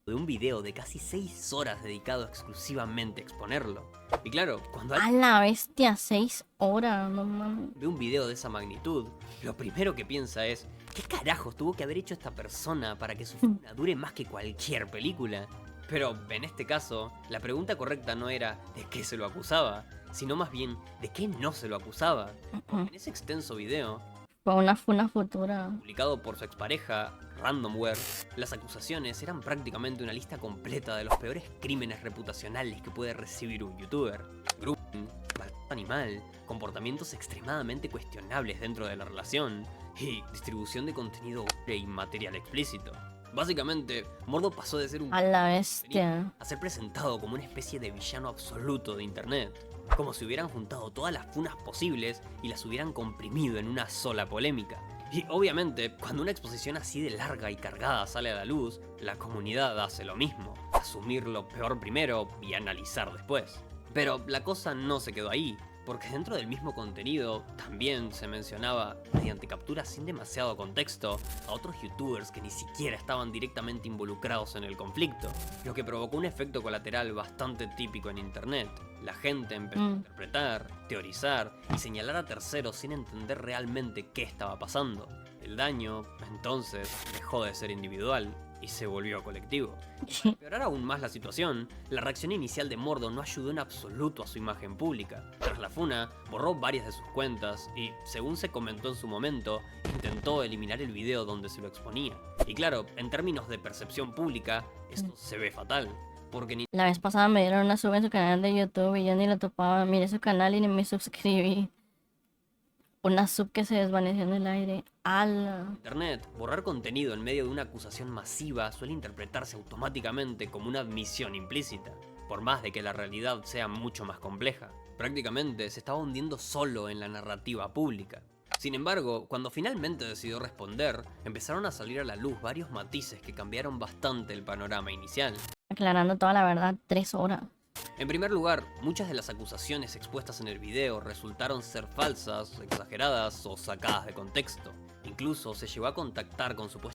De un video de casi 6 horas dedicado exclusivamente a exponerlo. Y claro, cuando A la bestia, 6 horas, no mames. ve un video de esa magnitud, lo primero que piensa es, ¿qué carajos tuvo que haber hecho esta persona para que su funa dure más que cualquier película? Pero en este caso, la pregunta correcta no era de qué se lo acusaba, sino más bien de qué no se lo acusaba. En ese extenso video, Fue una funa futura. publicado por su expareja, Randomware, las acusaciones eran prácticamente una lista completa de los peores crímenes reputacionales que puede recibir un youtuber. Grooming, maltrato animal, comportamientos extremadamente cuestionables dentro de la relación y distribución de contenido y material explícito. Básicamente, Mordo pasó de ser un A la bestia. a ser presentado como una especie de villano absoluto de internet. Como si hubieran juntado todas las funas posibles y las hubieran comprimido en una sola polémica. Y obviamente, cuando una exposición así de larga y cargada sale a la luz, la comunidad hace lo mismo, asumir lo peor primero y analizar después. Pero la cosa no se quedó ahí, porque dentro del mismo contenido también se mencionaba, mediante capturas sin demasiado contexto, a otros youtubers que ni siquiera estaban directamente involucrados en el conflicto, lo que provocó un efecto colateral bastante típico en internet. La gente empezó a interpretar, teorizar y señalar a terceros sin entender realmente qué estaba pasando. El daño, entonces, dejó de ser individual y se volvió colectivo. Para empeorar aún más la situación, la reacción inicial de Mordo no ayudó en absoluto a su imagen pública. Tras la funa, borró varias de sus cuentas y, según se comentó en su momento, intentó eliminar el video donde se lo exponía. Y claro, en términos de percepción pública, esto se ve fatal, porque ni La vez pasada me dieron una sub en su canal de YouTube y yo ni lo topaba. Miré su canal y ni me suscribí. Una sub que se desvaneció en el aire. ¡Ala! Internet, borrar contenido en medio de una acusación masiva suele interpretarse automáticamente como una admisión implícita, por más de que la realidad sea mucho más compleja. Prácticamente se estaba hundiendo solo en la narrativa pública. Sin embargo, cuando finalmente decidió responder, empezaron a salir a la luz varios matices que cambiaron bastante el panorama inicial. Aclarando toda la verdad, 3 horas. En primer lugar, muchas de las acusaciones expuestas en el video resultaron ser falsas, exageradas o sacadas de contexto. Incluso se llegó a contactar con supuestas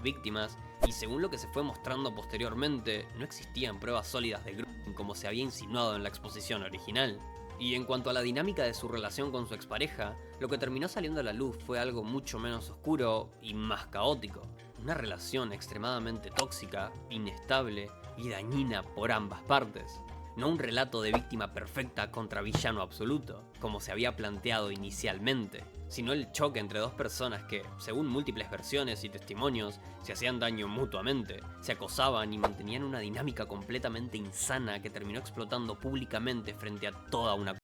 víctimas y, según lo que se fue mostrando posteriormente, no existían pruebas sólidas de grooming como se había insinuado en la exposición original. Y en cuanto a la dinámica de su relación con su expareja, lo que terminó saliendo a la luz fue algo mucho menos oscuro y más caótico. Una relación extremadamente tóxica, inestable y dañina por ambas partes. No un relato de víctima perfecta contra villano absoluto, como se había planteado inicialmente, sino el choque entre dos personas que, según múltiples versiones y testimonios, se hacían daño mutuamente, se acosaban y mantenían una dinámica completamente insana que terminó explotando públicamente frente a toda una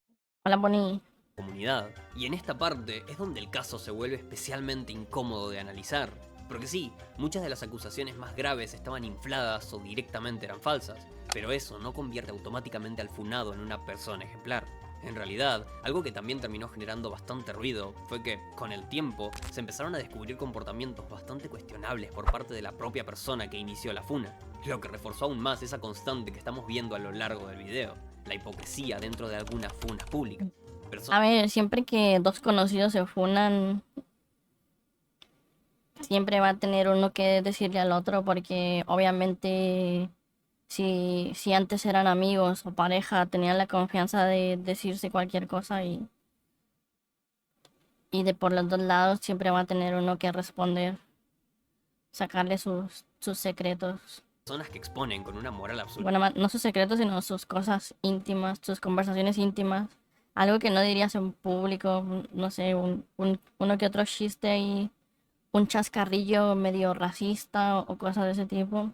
Hola, Bonnie. comunidad. Y en esta parte es donde el caso se vuelve especialmente incómodo de analizar. Porque sí, muchas de las acusaciones más graves estaban infladas o directamente eran falsas, pero eso no convierte automáticamente al funado en una persona ejemplar. En realidad, algo que también terminó generando bastante ruido fue que, con el tiempo, se empezaron a descubrir comportamientos bastante cuestionables por parte de la propia persona que inició la funa, lo que reforzó aún más esa constante que estamos viendo a lo largo del video, la hipocresía dentro de algunas funas públicas. A ver, siempre que dos conocidos se funan, siempre va a tener uno que decirle al otro, porque obviamente si antes eran amigos o pareja, tenían la confianza de decirse cualquier cosa y de por los dos lados siempre va a tener uno que responder, sacarle sus secretos. Personas que exponen con una moral absoluta. Bueno, no sus secretos, sino sus cosas íntimas, sus conversaciones íntimas. Algo que no dirías en público, no sé, uno que otro chiste y un chascarrillo medio racista o cosas de ese tipo.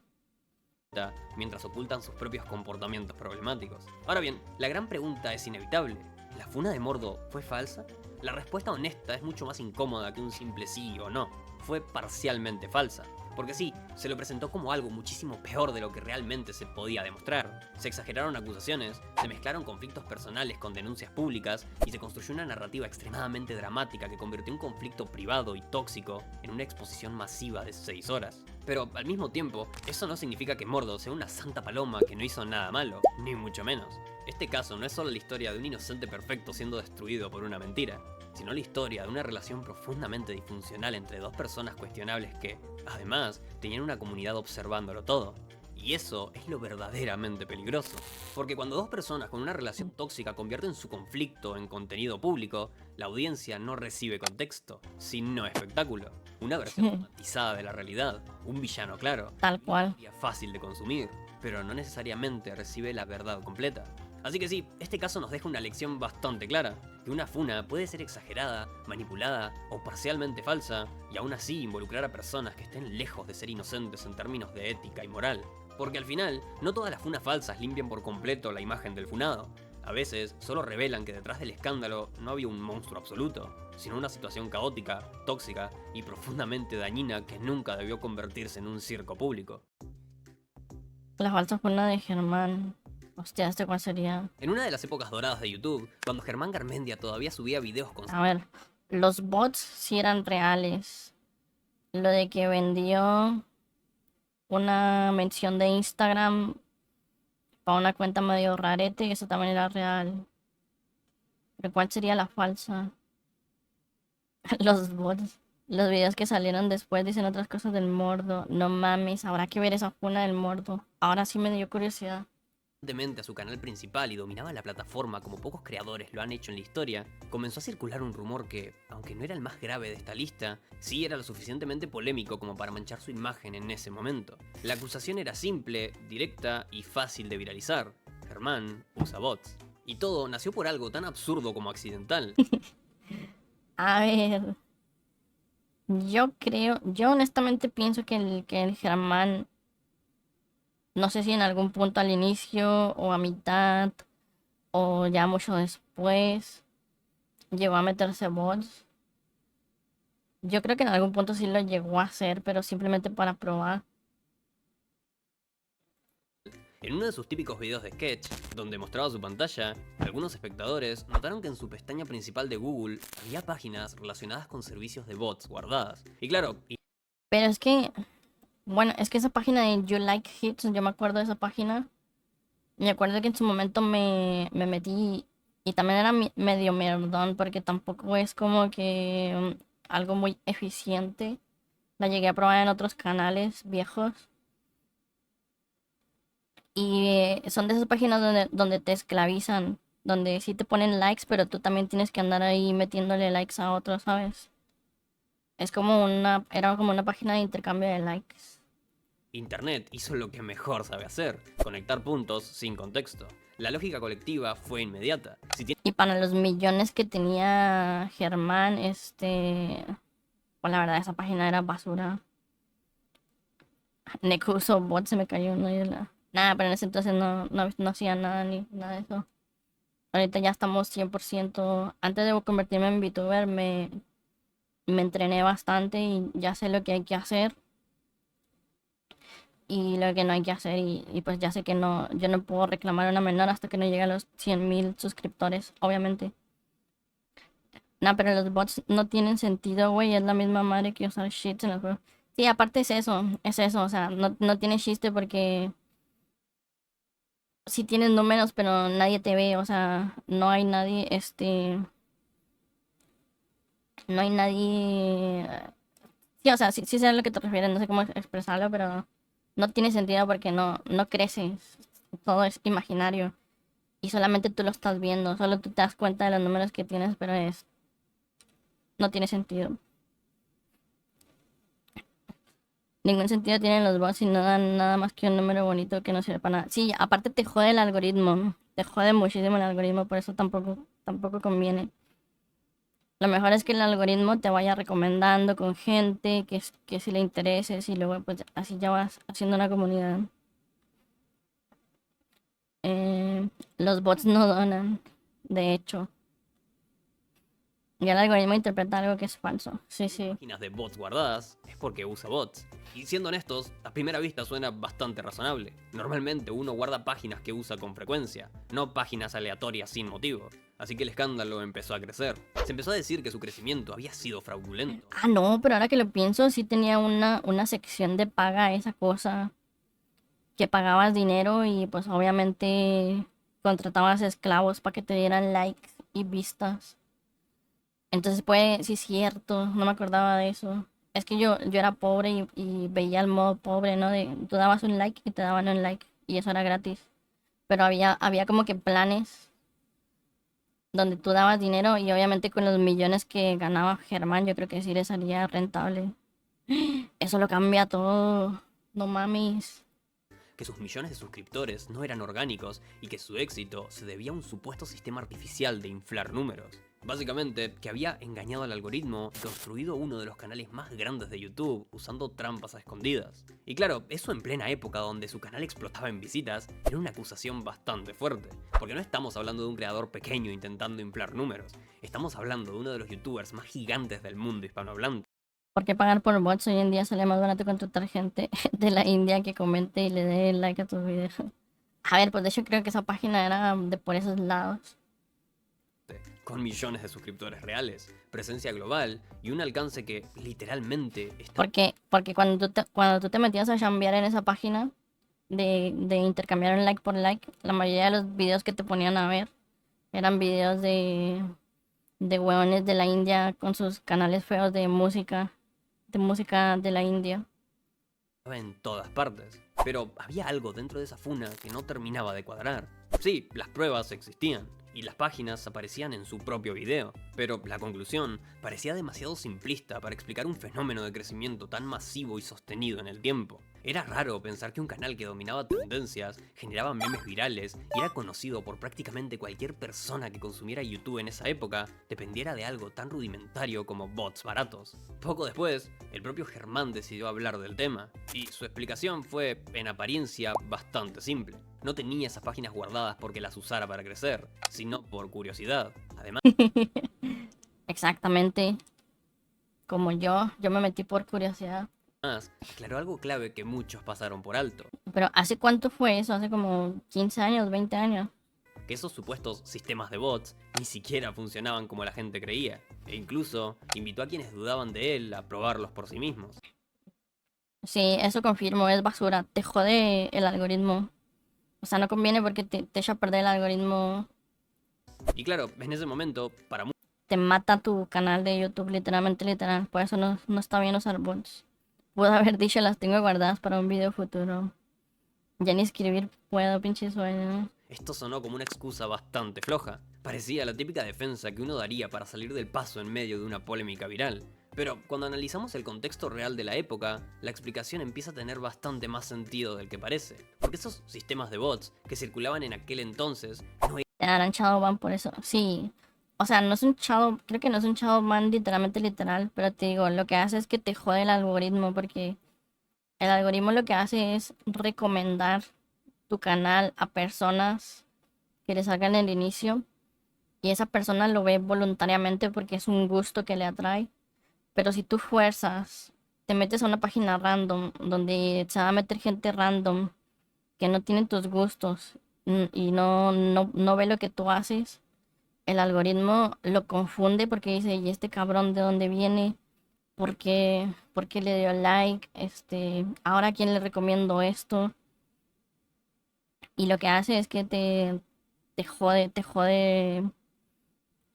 Mientras ocultan sus propios comportamientos problemáticos. Ahora bien, la gran pregunta es inevitable. ¿La funa de Mordo fue falsa? La respuesta honesta es mucho más incómoda que un simple sí o no. Fue parcialmente falsa. Porque sí, se lo presentó como algo muchísimo peor de lo que realmente se podía demostrar. Se exageraron acusaciones, se mezclaron conflictos personales con denuncias públicas y se construyó una narrativa extremadamente dramática que convirtió un conflicto privado y tóxico en una exposición masiva de 6 horas. Pero al mismo tiempo, eso no significa que Mordo sea una santa paloma que no hizo nada malo, ni mucho menos. Este caso no es solo la historia de un inocente perfecto siendo destruido por una mentira, sino la historia de una relación profundamente disfuncional entre dos personas cuestionables que, además, tenían una comunidad observándolo todo. Y eso es lo verdaderamente peligroso, porque cuando dos personas con una relación tóxica convierten su conflicto en contenido público, la audiencia no recibe contexto, sino espectáculo. Una versión romantizada de la realidad, un villano claro, Tal cual. una historia fácil de consumir, pero no necesariamente recibe la verdad completa. Así que sí, este caso nos deja una lección bastante clara, que una funa puede ser exagerada, manipulada o parcialmente falsa, y aún así involucrar a personas que estén lejos de ser inocentes en términos de ética y moral. Porque al final, no todas las funas falsas limpian por completo la imagen del funado. A veces, solo revelan que detrás del escándalo no había un monstruo absoluto, sino una situación caótica, tóxica y profundamente dañina que nunca debió convertirse en un circo público. La falsa funa de Germán. Hostia, ¿este cuál sería? En una de las épocas doradas de YouTube, cuando Germán Garmendia todavía subía videos con... A ver, los bots sí eran reales. Lo de que vendió una mención de Instagram para una cuenta medio rarete, eso también era real. Pero ¿cuál sería la falsa? Los bots. Los videos que salieron después dicen otras cosas del Mordo. No mames, habrá que ver esa funa del Mordo. Ahora sí me dio curiosidad. a su canal principal y dominaba la plataforma como pocos creadores lo han hecho en la historia, comenzó a circular un rumor que, aunque no era el más grave de esta lista, sí era lo suficientemente polémico como para manchar su imagen en ese momento. La acusación era simple, directa y fácil de viralizar. Germán usa bots. Y todo nació por algo tan absurdo como accidental. A ver. Yo honestamente pienso que el Germán, no sé si en algún punto al inicio o a mitad o ya mucho después, llegó a meterse bots. Yo creo que en algún punto sí lo llegó a hacer, pero simplemente para probar. En uno de sus típicos videos de sketch, donde mostraba su pantalla, algunos espectadores notaron que en su pestaña principal de Google había páginas relacionadas con servicios de bots guardadas. Y claro, Pero es que, bueno, es que esa página de You Like Hits, yo me acuerdo de esa página. Me acuerdo que en su momento me metí y también era medio merdón porque tampoco es como que algo muy eficiente. La llegué a probar en otros canales viejos. Y son de esas páginas donde te esclavizan, donde sí te ponen likes, pero tú también tienes que andar ahí metiéndole likes a otros, ¿sabes? Era como una página de intercambio de likes. Internet hizo lo que mejor sabe hacer, conectar puntos sin contexto. La lógica colectiva fue inmediata. Si Y para los millones que tenía Germán, pues la verdad esa página era basura. Nekuso Bot se me cayó una isla. Nada, pero en ese entonces no hacía nada ni nada de eso. Ahorita ya estamos 100%. Antes de convertirme en VTuber me entrené bastante y ya sé lo que hay que hacer. Y lo que no hay que hacer y pues ya sé que yo no puedo reclamar a una menor hasta que no llegue a los 100.000 suscriptores, obviamente. Nah, pero los bots no tienen sentido, güey, es la misma madre que usar cheats en el juego. Sí, aparte es eso, o sea, no tiene chiste porque sí tienes números, pero nadie te ve, o sea, no hay nadie, no hay nadie... Sí, o sea, sí sé a lo que te refieres, no sé cómo expresarlo, pero no tiene sentido porque no creces, todo es imaginario y solamente tú lo estás viendo, solo tú te das cuenta de los números que tienes, pero no tiene sentido. Ningún sentido tienen los bots y no dan nada más que un número bonito que no sirve para nada. Sí, aparte te jode el algoritmo, te jode muchísimo el algoritmo, por eso tampoco conviene. Lo mejor es que el algoritmo te vaya recomendando con gente que si le intereses y luego pues así ya vas haciendo una comunidad. Los bots no donan, de hecho. Ya el algoritmo interpreta algo que es falso. Sí. páginas de bots guardadas, es porque usa bots. Y siendo honestos, a primera vista suena bastante razonable. Normalmente uno guarda páginas que usa con frecuencia, no páginas aleatorias sin motivo. así que el escándalo empezó a crecer. Se empezó a decir que su crecimiento había sido fraudulento. Ah, no, pero ahora que lo pienso, sí tenía una sección de paga esa cosa, que pagabas dinero y pues obviamente contratabas esclavos para que te dieran likes y vistas. Entonces pues, sí es cierto, no me acordaba de eso. Es que yo era pobre y veía el modo pobre, ¿no? De tú dabas un like y te daban un like y eso era gratis. Pero había como que planes donde tú dabas dinero y obviamente con los millones que ganaba Germán, yo creo que sí le salía rentable. Eso lo cambia todo. No mames. Que sus millones de suscriptores no eran orgánicos y que su éxito se debía a un supuesto sistema artificial de inflar números. Básicamente, que había engañado al algoritmo y construido uno de los canales más grandes de YouTube usando trampas a escondidas. Y claro, eso en plena época donde su canal explotaba en visitas era una acusación bastante fuerte, porque no estamos hablando de un creador pequeño intentando inflar números, estamos hablando de uno de los youtubers más gigantes del mundo hispanohablante. ¿Por qué pagar por bots? Hoy en día sale más barato contratar gente de la India que comente y le dé like a tus videos. A ver, pues de hecho creo que esa página era de por esos lados. Con millones de suscriptores reales, presencia global y un alcance que literalmente está... Porque cuando tú te metías a chambear en esa página de intercambiar un like por like, la mayoría de los videos que te ponían a ver eran videos de hueones de la India con sus canales feos de música de la India. Estaba en todas partes, pero había algo dentro de esa funa que no terminaba de cuadrar. Sí, las pruebas existían, y las páginas aparecían en su propio video, pero la conclusión parecía demasiado simplista para explicar un fenómeno de crecimiento tan masivo y sostenido en el tiempo. Era raro pensar que un canal que dominaba tendencias, generaba memes virales y era conocido por prácticamente cualquier persona que consumiera YouTube en esa época, dependiera de algo tan rudimentario como bots baratos. Poco después, el propio Germán decidió hablar del tema, y su explicación fue, en apariencia, bastante simple. No tenía esas páginas guardadas porque las usara para crecer, sino por curiosidad. Además, Exactamente. Como yo me metí por curiosidad. aclaró algo clave que muchos pasaron por alto, Pero ¿hace cuánto fue eso? Hace como 15 años, 20 años. que esos supuestos sistemas de bots ni siquiera funcionaban como la gente creía, e incluso invitó a quienes dudaban de él a probarlos por sí mismos. Sí, eso confirmo, es basura. Te jode el algoritmo. O sea, no conviene porque te echa a perder el algoritmo. Y claro, en ese momento, para Te mata tu canal de YouTube, literalmente literal. Por eso no está bien usar bots. Puedo haber dicho las tengo guardadas para un video futuro. Ya ni escribir puedo, pinche sueño. esto sonó como una excusa bastante floja. Parecía la típica defensa que uno daría para salir del paso en medio de una polémica viral. Pero cuando analizamos el contexto real de la época, la explicación empieza a tener bastante más sentido del que parece. Porque esos sistemas de bots que circulaban en aquel entonces no Te darán shadowban por eso. Sí. O sea, no es un shadow, creo que no es un shadowban literalmente literal, pero te digo, lo que hace es que te jode el algoritmo porque el algoritmo lo que hace es recomendar tu canal a personas que le salgan el inicio y esa persona lo ve voluntariamente porque es un gusto que le atrae. Pero si tú fuerzas, te metes a una página random donde se va a meter gente random que no tiene tus gustos y no ve lo que tú haces, el algoritmo lo confunde porque dice, ¿y este cabrón de dónde viene? ¿Por qué le dio like? Ahora ¿a quién le recomiendo esto? Y lo que hace es que te jode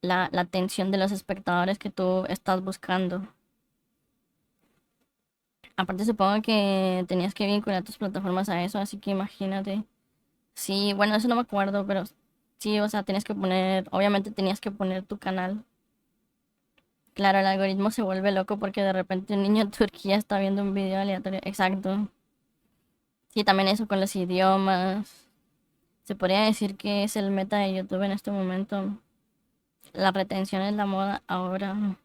la atención de los espectadores que tú estás buscando. Aparte supongo que tenías que vincular tus plataformas a eso, así que imagínate. Sí, bueno, eso no me acuerdo, pero sí, o sea, obviamente tenías que poner tu canal. Claro, el algoritmo se vuelve loco porque de repente un niño en Turquía está viendo un video aleatorio. Exacto. Sí, también eso con los idiomas. Se podría decir que es el meta de YouTube en este momento. La retención es la moda ahora.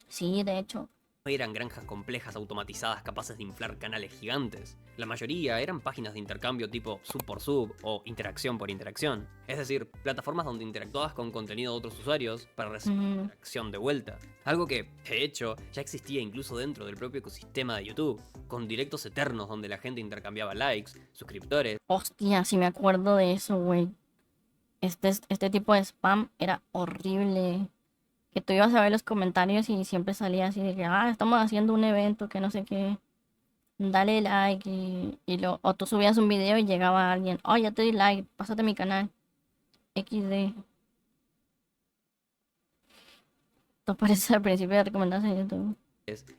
Sí, de hecho. eran granjas complejas automatizadas capaces de inflar canales gigantes. La mayoría eran páginas de intercambio tipo sub por sub o interacción por interacción. Es decir, plataformas donde interactuabas con contenido de otros usuarios para recibir interacción de vuelta. Algo que, de hecho, ya existía incluso dentro del propio ecosistema de YouTube, con directos eternos donde la gente intercambiaba likes, suscriptores. Hostia, si me acuerdo de eso, güey. este tipo de spam era horrible. Que tú ibas a ver los comentarios y siempre salía así de que, estamos haciendo un evento, que no sé qué, dale like o tú subías un video y llegaba alguien, ya te di like, pásate a mi canal, XD. Esto aparece al principio de recomendaciones en YouTube.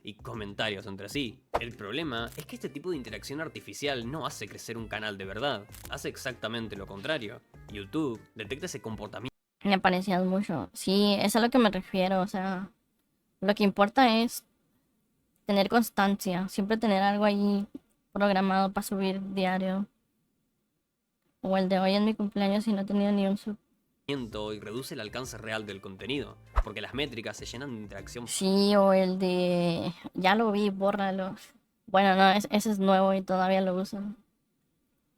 y comentarios entre sí. El problema es que este tipo de interacción artificial no hace crecer un canal de verdad, hace exactamente lo contrario. YouTube detecta ese comportamiento Me aparecían mucho. Sí, es a lo que me refiero, o sea, lo que importa es tener constancia, siempre tener algo ahí programado para subir diario. O el de hoy en mi cumpleaños y no he tenido ni un sub. y reduce el alcance real del contenido, porque las métricas se llenan de interacción Sí, o el de ya lo vi, bórralo. Bueno, no, ese es nuevo y todavía lo uso.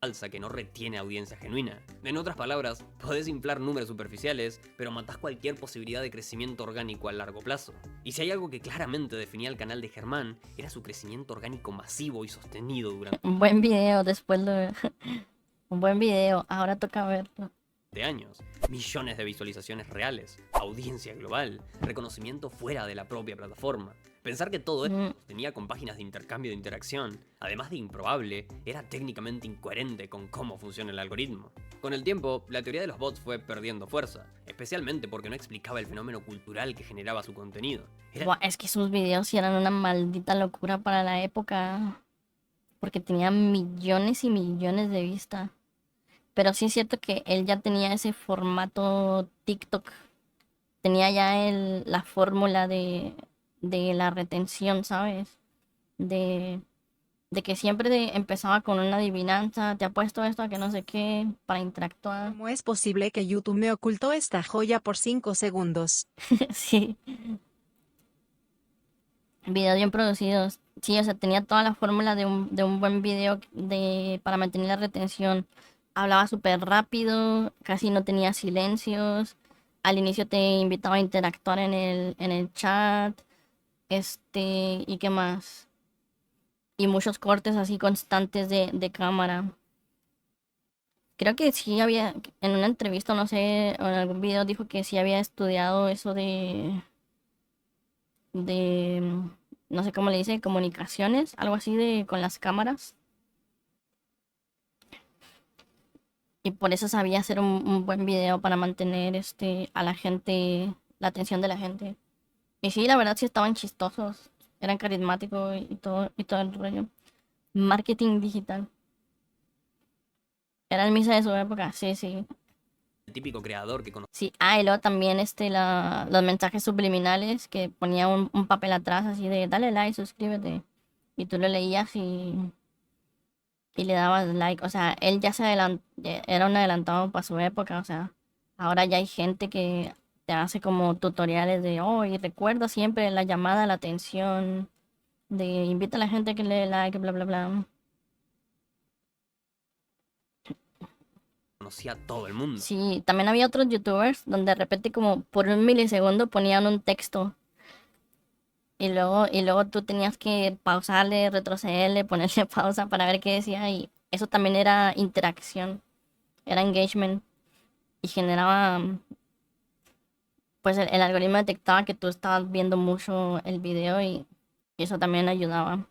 falsa que no retiene audiencia genuina. En otras palabras, podés inflar números superficiales, pero matás cualquier posibilidad de crecimiento orgánico a largo plazo. Y si hay algo que claramente definía el canal de Germán, era su crecimiento orgánico masivo y sostenido durante Un buen video, después lo... Un buen video, ahora toca verlo. años. Millones de visualizaciones reales, audiencia global, reconocimiento fuera de la propia plataforma. Pensar que todo esto tenía con páginas de intercambio de interacción, además de improbable, era técnicamente incoherente con cómo funciona el algoritmo. Con el tiempo, la teoría de los bots fue perdiendo fuerza, especialmente porque no explicaba el fenómeno cultural que generaba su contenido. Buah, es que sus videos sí eran una maldita locura para la época, porque tenían millones y millones de vistas. Pero sí es cierto que él ya tenía ese formato TikTok. Tenía ya la fórmula de la retención, ¿sabes? De, de que siempre empezaba con una adivinanza, te apuesto esto a que no sé qué, para interactuar. ¿Cómo es posible que YouTube me ocultó esta joya por 5 segundos? Sí, videos bien producidos. Sí, o sea, tenía toda la fórmula de un buen video para mantener la retención. Hablaba súper rápido, casi no tenía silencios. Al inicio te invitaba a interactuar en el chat. ¿Y qué más? Y muchos cortes así constantes de cámara. Creo que sí había, en una entrevista, no sé, o en algún video dijo que sí había estudiado eso de, no sé cómo le dice, comunicaciones, algo así con las cámaras. Y por eso sabía hacer un buen video para mantener a la gente, la atención de la gente. Y sí, la verdad sí estaban chistosos, eran carismáticos y todo el rollo. Marketing digital. Era el Misa de su época, sí, sí. el típico creador que Sí, y luego también los mensajes subliminales que ponía un papel atrás así de dale like, suscríbete. Y tú lo leías y le dabas like. O sea, él ya era un adelantado para su época. O sea, ahora ya hay gente que te hace como tutoriales de, y recuerda siempre la llamada a la atención, de invita a la gente que le dé like, bla, bla, bla. conocía a todo el mundo. Sí, también había otros youtubers donde de repente como por un milisegundo ponían un texto y luego tú tenías que pausarle, retrocederle, ponerle pausa para ver qué decía y eso también era interacción, era engagement y generaba, pues el algoritmo detectaba que tú estabas viendo mucho el video y eso también ayudaba.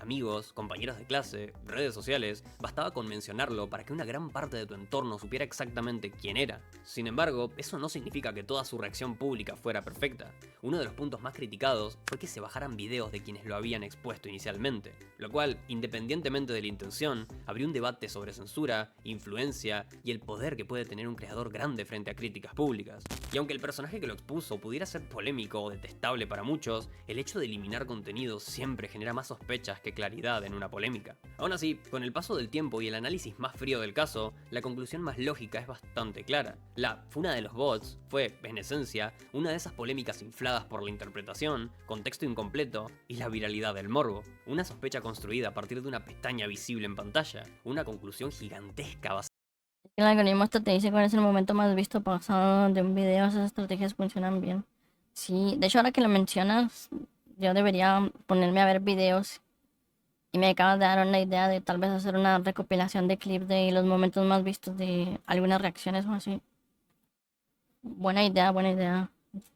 Amigos, compañeros de clase, redes sociales, bastaba con mencionarlo para que una gran parte de tu entorno supiera exactamente quién era. Sin embargo, eso no significa que toda su reacción pública fuera perfecta. Uno de los puntos más criticados fue que se bajaran videos de quienes lo habían expuesto inicialmente, lo cual, independientemente de la intención, abrió un debate sobre censura, influencia y el poder que puede tener un creador grande frente a críticas públicas. Y aunque el personaje que lo expuso pudiera ser polémico o detestable para muchos, el hecho de eliminar contenido siempre genera más sospechas que claridad en una polémica. Aún así, con el paso del tiempo y el análisis más frío del caso, la conclusión más lógica es bastante clara. La funa de los bots fue, en esencia, una de esas polémicas infladas por la interpretación, contexto incompleto y la viralidad del morbo. Una sospecha construida a partir de una pestaña visible en pantalla, una conclusión gigantesca basada El algoritmo hasta te dice cuál es el momento más visto pasado de un video, esas estrategias funcionan bien. Sí, de hecho ahora que lo mencionas, yo debería ponerme a ver videos Y me acabas de dar una idea de tal vez hacer una recopilación de clips de los momentos más vistos de algunas reacciones o así. Buena idea, buena idea.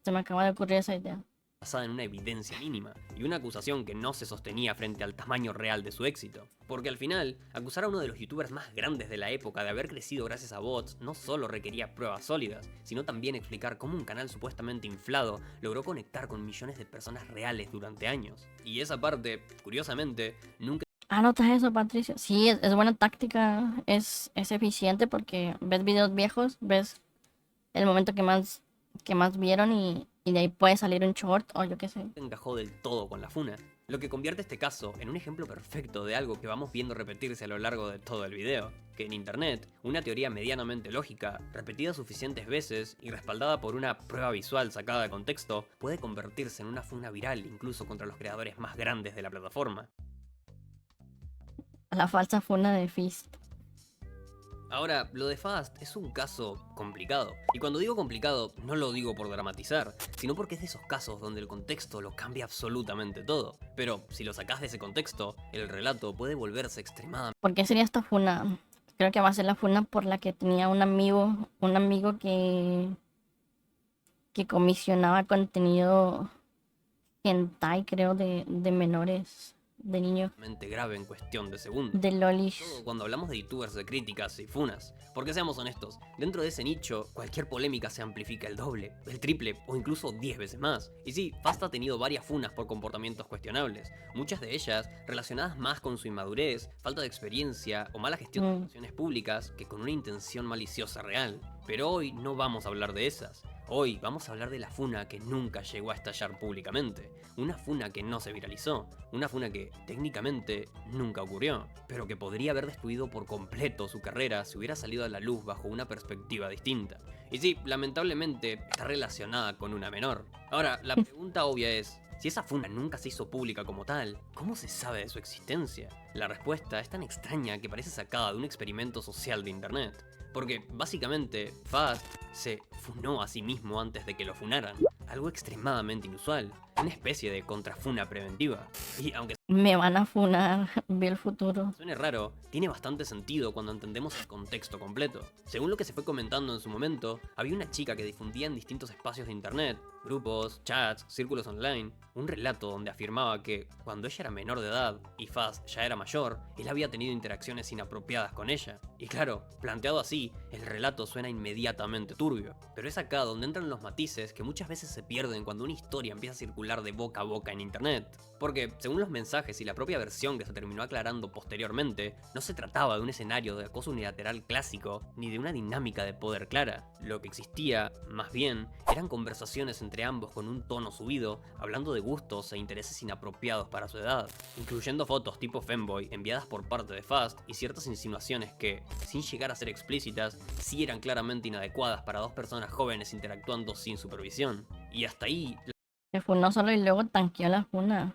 Se me acaba de ocurrir esa idea. basada en una evidencia mínima y una acusación que no se sostenía frente al tamaño real de su éxito. Porque al final, acusar a uno de los youtubers más grandes de la época de haber crecido gracias a bots no solo requería pruebas sólidas, sino también explicar cómo un canal supuestamente inflado logró conectar con millones de personas reales durante años. Y esa parte, curiosamente, nunca ¿Anotas eso, Patricio? Sí, es buena táctica, es eficiente porque ves videos viejos, ves el momento que más vieron y de ahí puede salir un short o yo qué sé. encajó del todo con la funa, lo que convierte este caso en un ejemplo perfecto de algo que vamos viendo repetirse a lo largo de todo el video, que en internet, una teoría medianamente lógica, repetida suficientes veces y respaldada por una prueba visual sacada de contexto, puede convertirse en una funa viral incluso contra los creadores más grandes de la plataforma. La falsa funa de Fist. Ahora, lo de Fast es un caso complicado. Y cuando digo complicado, no lo digo por dramatizar, sino porque es de esos casos donde el contexto lo cambia absolutamente todo. Pero si lo sacás de ese contexto, el relato puede volverse extremadamente... ¿Por qué sería esta funa? Creo que va a ser la funa por la que tenía un amigo que comisionaba contenido hentai, creo, de menores, de niños, grave en cuestión de segundos. de lolis. Todo cuando hablamos de youtubers de críticas y funas. Porque seamos honestos, dentro de ese nicho, cualquier polémica se amplifica el doble, el triple o incluso 10 veces más. Y sí, Fast ha tenido varias funas por comportamientos cuestionables, muchas de ellas relacionadas más con su inmadurez, falta de experiencia o mala gestión de relaciones públicas que con una intención maliciosa real. Pero hoy no vamos a hablar de esas. Hoy vamos a hablar de la funa que nunca llegó a estallar públicamente, una funa que no se viralizó, una funa que técnicamente nunca ocurrió, pero que podría haber destruido por completo su carrera si hubiera salido a la luz bajo una perspectiva distinta. Y sí, lamentablemente está relacionada con una menor. Ahora, la pregunta obvia es, si esa funa nunca se hizo pública como tal, ¿cómo se sabe de su existencia? La respuesta es tan extraña que parece sacada de un experimento social de internet. Porque básicamente Fast se funó a sí mismo antes de que lo funaran, algo extremadamente inusual, una especie de contrafuna preventiva. Y aunque Me van a funar, vi el futuro. suene raro, tiene bastante sentido cuando entendemos el contexto completo. Según lo que se fue comentando en su momento, había una chica que difundía en distintos espacios de internet, grupos, chats, círculos online, un relato donde afirmaba que cuando ella era menor de edad y Fast ya era mayor, él había tenido interacciones inapropiadas con ella. Y claro, planteado así, el relato suena inmediatamente turbio, pero es acá donde entran los matices que muchas veces se pierden cuando una historia empieza a circular de boca a boca en internet. Porque, según los mensajes y la propia versión que se terminó aclarando posteriormente, no se trataba de un escenario de acoso unilateral clásico, ni de una dinámica de poder clara. Lo que existía, más bien, eran conversaciones entre ambos con un tono subido, hablando de gustos e intereses inapropiados para su edad, incluyendo fotos tipo femboy enviadas por parte de Fast y ciertas insinuaciones que, sin llegar a ser explícitas, sí eran claramente inadecuadas para dos personas jóvenes interactuando sin supervisión. Y hasta ahí, Se funó solo y luego tanqueó la funa.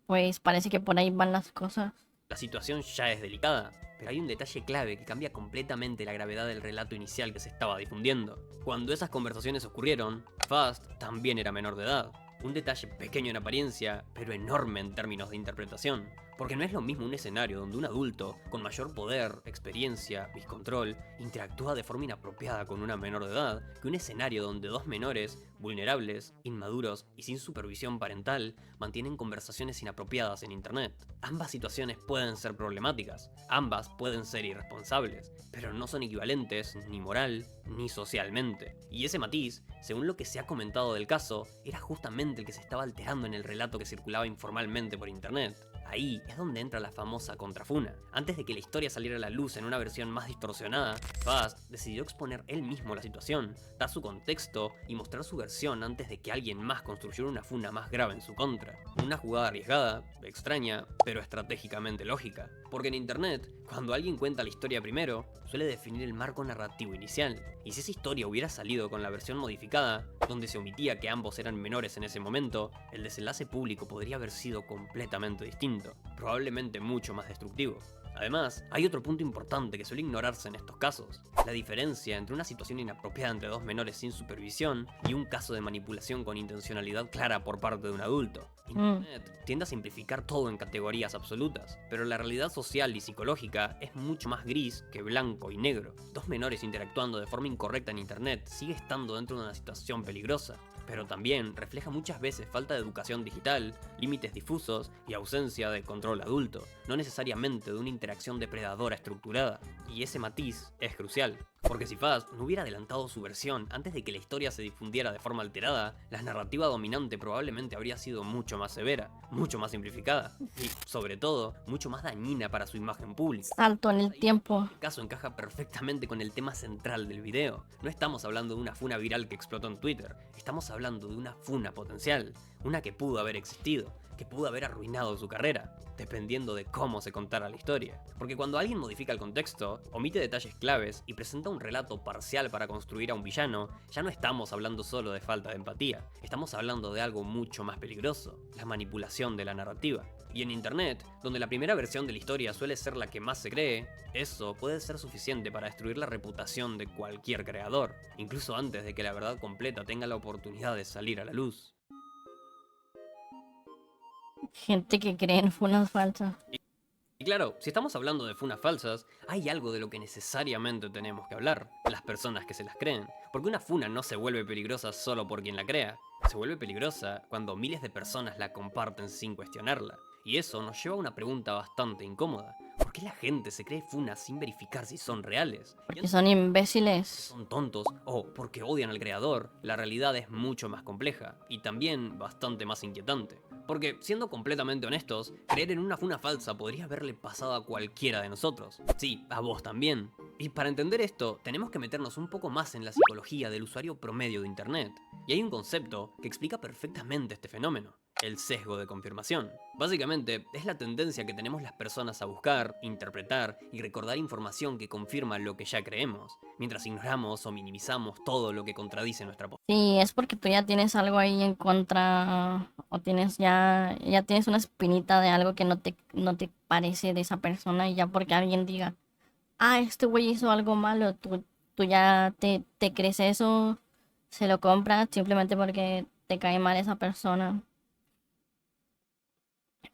Pues parece que por ahí van las cosas. la situación ya es delicada, pero hay un detalle clave que cambia completamente la gravedad del relato inicial que se estaba difundiendo. Cuando esas conversaciones ocurrieron, Fast también era menor de edad. Un detalle pequeño en apariencia, pero enorme en términos de interpretación. Porque no es lo mismo un escenario donde un adulto, con mayor poder, experiencia y control, interactúa de forma inapropiada con una menor de edad, que un escenario donde dos menores, vulnerables, inmaduros y sin supervisión parental, mantienen conversaciones inapropiadas en internet. Ambas situaciones pueden ser problemáticas, ambas pueden ser irresponsables, pero no son equivalentes ni moral ni socialmente. Y ese matiz, según lo que se ha comentado del caso, era justamente el que se estaba alterando en el relato que circulaba informalmente por internet. Ahí es donde entra la famosa contrafuna. Antes de que la historia saliera a la luz en una versión más distorsionada, Fast decidió exponer él mismo la situación, dar su contexto y mostrar su versión antes de que alguien más construyera una funa más grave en su contra. Una jugada arriesgada, extraña, pero estratégicamente lógica. Porque en internet, cuando alguien cuenta la historia primero, suele definir el marco narrativo inicial. Y si esa historia hubiera salido con la versión modificada, donde se omitía que ambos eran menores en ese momento, el desenlace público podría haber sido completamente distinto, probablemente mucho más destructivo. Además, hay otro punto importante que suele ignorarse en estos casos: la diferencia entre una situación inapropiada entre dos menores sin supervisión y un caso de manipulación con intencionalidad clara por parte de un adulto. Internet tiende a simplificar todo en categorías absolutas, pero la realidad social y psicológica es mucho más gris que blanco y negro. Dos menores interactuando de forma incorrecta en Internet sigue estando dentro de una situación peligrosa, pero también refleja muchas veces falta de educación digital, límites difusos y ausencia de control adulto, no necesariamente de una interacción depredadora estructurada. Y ese matiz es crucial, porque si Fast no hubiera adelantado su versión antes de que la historia se difundiera de forma alterada, la narrativa dominante probablemente habría sido mucho más severa, mucho más simplificada y, sobre todo, mucho más dañina para su imagen pública. Salto en el tiempo. El caso encaja perfectamente con el tema central del video. No estamos hablando de una funa viral que explotó en Twitter, estamos hablando de una funa potencial, una que pudo haber existido, que pudo haber arruinado su carrera, dependiendo de cómo se contara la historia. Porque cuando alguien modifica el contexto, omite detalles claves y presenta un relato parcial para construir a un villano, ya no estamos hablando solo de falta de empatía, estamos hablando de algo mucho más peligroso: la manipulación de la narrativa. Y en Internet, donde la primera versión de la historia suele ser la que más se cree, eso puede ser suficiente para destruir la reputación de cualquier creador, incluso antes de que la verdad completa tenga la oportunidad de salir a la luz. Gente que cree en funas falsas. Y claro, si estamos hablando de funas falsas, hay algo de lo que necesariamente tenemos que hablar: las personas que se las creen. Porque una funa no se vuelve peligrosa solo por quien la crea, se vuelve peligrosa cuando miles de personas la comparten sin cuestionarla. Y eso nos lleva a una pregunta bastante incómoda: ¿por qué la gente se cree funas sin verificar si son reales? Porque son imbéciles. ¿Son tontos o porque odian al creador? La realidad es mucho más compleja y también bastante más inquietante. Porque, siendo completamente honestos, creer en una funa falsa podría haberle pasado a cualquiera de nosotros. Sí, a vos también. Y para entender esto, tenemos que meternos un poco más en la psicología del usuario promedio de Internet. Y hay un concepto que explica perfectamente este fenómeno: el sesgo de confirmación. Básicamente, es la tendencia que tenemos las personas a buscar, interpretar y recordar información que confirma lo que ya creemos, mientras ignoramos o minimizamos todo lo que contradice nuestra postura. Sí, es porque tú ya tienes algo ahí en contra, o tienes ya tienes una espinita de algo que no te parece de esa persona, y ya porque alguien diga, ah, este güey hizo algo malo, tú ya te crees eso, se lo compras simplemente porque te cae mal esa persona.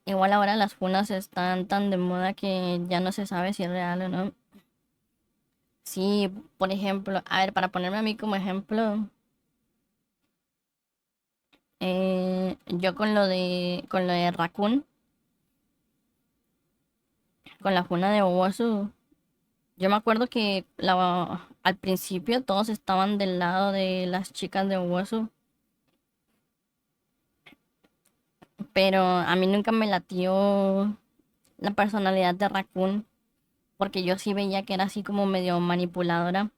Igual ahora las funas están tan de moda que ya no se sabe si es real o no. Sí, por ejemplo, a ver, para ponerme a mí como ejemplo, yo con lo de Raccoon, con la funa de Owosu, yo me acuerdo que al principio todos estaban del lado de las chicas de Owosu, pero a mí nunca me latió la personalidad de Raccoon, porque yo sí veía que era así como medio manipuladora.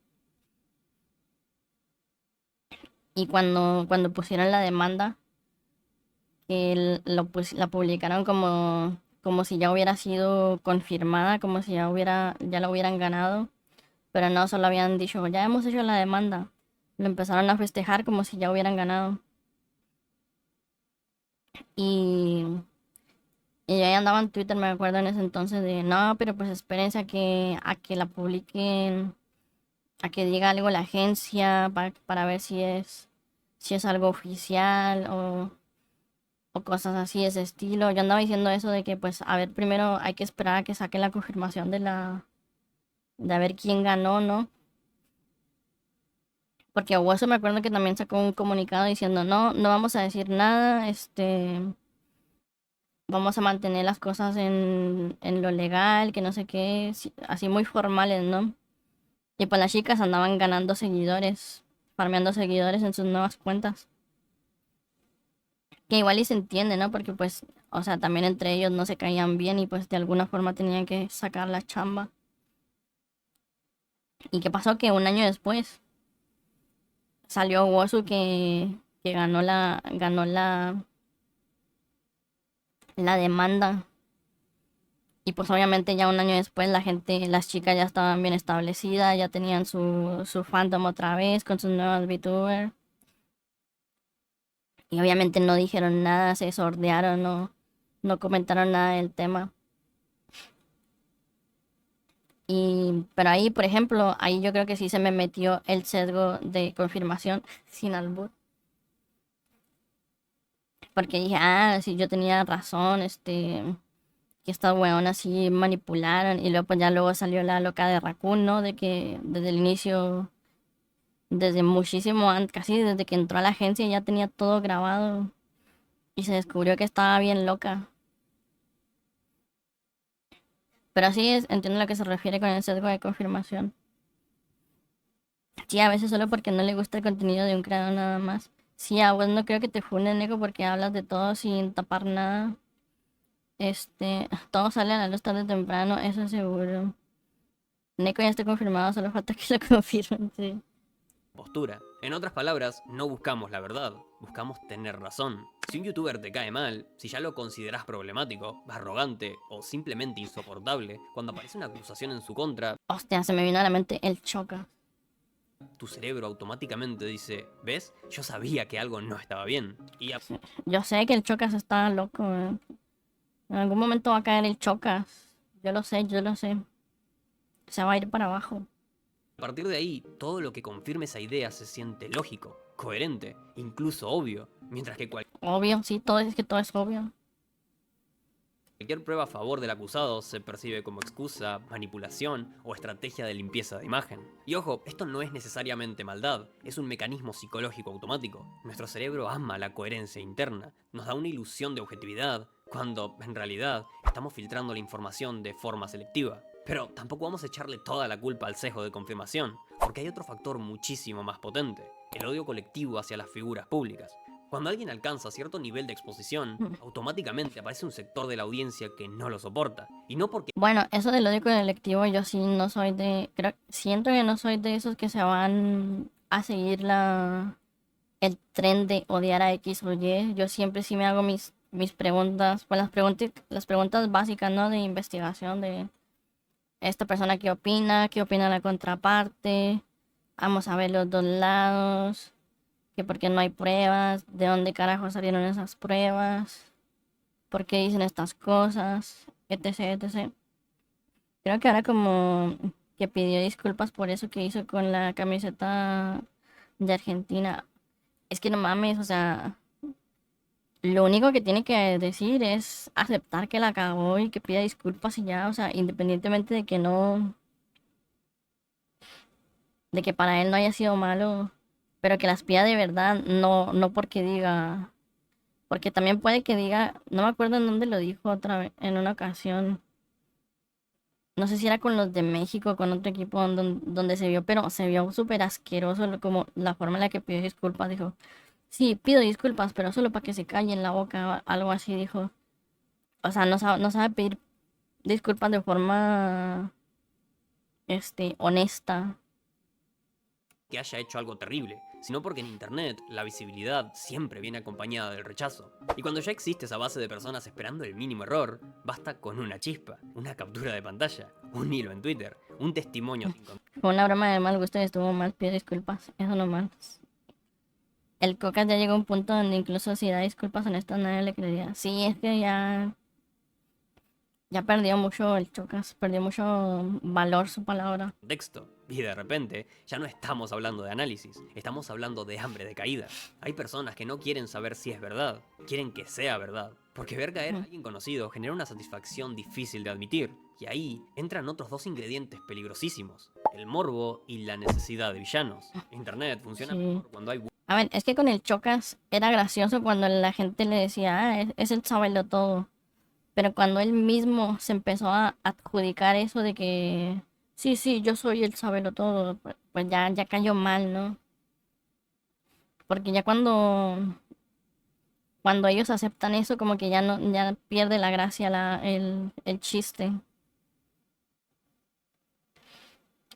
Y cuando pusieron la demanda, que la publicaron como si ya hubiera sido confirmada, como si ya la hubieran ganado, pero no, solo habían dicho, ya hemos hecho la demanda. Lo empezaron a festejar como si ya hubieran ganado. Y, y yo ya andaba en Twitter, me acuerdo en ese entonces, de, no, pero pues espérense a que la publiquen, a que diga algo la agencia para ver si es algo oficial o cosas así de ese estilo. Yo andaba diciendo eso de que, pues, a ver, primero hay que esperar a que saquen la confirmación de a ver quién ganó, ¿no? Porque Owosu me acuerdo que también sacó un comunicado diciendo, no, no vamos a decir nada, vamos a mantener las cosas en lo legal, que no sé qué, así muy formales, ¿no? Y pues las chicas andaban ganando seguidores, farmeando seguidores en sus nuevas cuentas. Que igual y se entiende, ¿no? Porque pues, o sea, también entre ellos no se caían bien y pues de alguna forma tenían que sacar la chamba. ¿Y qué pasó? Que un año después salió Wozu que ganó la demanda. Y pues obviamente ya un año después las chicas ya estaban bien establecidas, ya tenían su fandom otra vez con sus nuevos VTubers. Y obviamente no dijeron nada, se sordearon, no comentaron nada del tema. Pero ahí, por ejemplo, ahí yo creo que sí se me metió el sesgo de confirmación sin albur. Porque dije, ah, sí, yo tenía razón, que estas weonas sí manipularon. Y luego pues ya luego salió la loca de Raccoon, ¿no? De que desde el inicio, desde muchísimo antes, casi desde que entró a la agencia ya tenía todo grabado. Y se descubrió que estaba bien loca. Pero así es, entiendo a lo que se refiere con el sesgo de confirmación. Sí, a veces solo porque no le gusta el contenido de un creador nada más. Sí, a vos no creo que te funen, Nico, porque hablas de todo sin tapar nada. Todo sale a la luz tarde o temprano, eso seguro. Nico ya está confirmado, solo falta que lo confirmen, sí. Postura. En otras palabras, no buscamos la verdad, buscamos tener razón. Si un youtuber te cae mal, si ya lo consideras problemático, arrogante o simplemente insoportable, cuando aparece una acusación en su contra, Hostia, se me vino a la mente el Choca. tu cerebro automáticamente dice, ¿ves? Yo sabía que algo no estaba bien. Y a Yo sé que el Chocas está loco, En algún momento va a caer el Chocas. Yo lo sé, yo lo sé. Se va a ir para abajo. partir de ahí, todo lo que confirme esa idea se siente lógico, coherente, incluso obvio, mientras que Obvio, sí, todo es que todo es obvio. cualquier prueba a favor del acusado se percibe como excusa, manipulación o estrategia de limpieza de imagen. Y ojo, esto no es necesariamente maldad, es un mecanismo psicológico automático. Nuestro cerebro ama la coherencia interna, nos da una ilusión de objetividad, cuando, en realidad, estamos filtrando la información de forma selectiva. Pero tampoco vamos a echarle toda la culpa al sesgo de confirmación, porque hay otro factor muchísimo más potente, el odio colectivo hacia las figuras públicas. Cuando alguien alcanza cierto nivel de exposición, automáticamente aparece un sector de la audiencia que no lo soporta. Y no porque Bueno, eso del odio colectivo, yo sí no soy siento que no soy de esos que se van a seguir el tren de odiar a X o Y. Yo siempre sí me hago mis preguntas, pues las preguntas básicas, ¿no? De investigación de esta persona qué opina la contraparte, vamos a ver los dos lados, que por qué no hay pruebas, de dónde carajo salieron esas pruebas, por qué dicen estas cosas, etc, etc. Creo que ahora como que pidió disculpas por eso que hizo con la camiseta de Argentina. Es que no mames, o sea, lo único que tiene que decir es aceptar que la cagó y que pida disculpas y ya, o sea, independientemente de que no, de que para él no haya sido malo, pero que las pida de verdad, no porque diga, porque también puede que diga, no me acuerdo en dónde lo dijo otra vez, en una ocasión, no sé si era con los de México, con otro equipo donde se vio, pero se vio súper asqueroso como la forma en la que pidió disculpas, dijo, sí, pido disculpas, pero solo para que se callen la boca, algo así dijo. O sea, no sabe pedir disculpas de forma, honesta. que haya hecho algo terrible, sino porque en internet la visibilidad siempre viene acompañada del rechazo. Y cuando ya existe esa base de personas esperando el mínimo error, basta con una chispa, una captura de pantalla, un hilo en Twitter, un testimonio sin Fue una broma de mal gusto y estuvo mal, pido disculpas, eso nomás. El Coca ya llegó a un punto donde incluso si da disculpas honestas nadie le creería. Sí, es que ya perdió mucho el Chocas, perdió mucho valor su palabra. contexto. Y de repente, ya no estamos hablando de análisis, estamos hablando de hambre de caída. Hay personas que no quieren saber si es verdad, quieren que sea verdad. Porque ver caer a alguien conocido genera una satisfacción difícil de admitir. Y ahí entran otros dos ingredientes peligrosísimos, el morbo y la necesidad de villanos. Internet funciona Sí. mejor cuando hay A ver, es que con el Chocas era gracioso cuando la gente le decía, ah, es el sabelo todo. Pero cuando él mismo se empezó a adjudicar eso de que, sí, yo soy el sabelo todo, pues ya cayó mal, ¿no? Porque ya cuando ellos aceptan eso, como que ya no, ya pierde la gracia el chiste.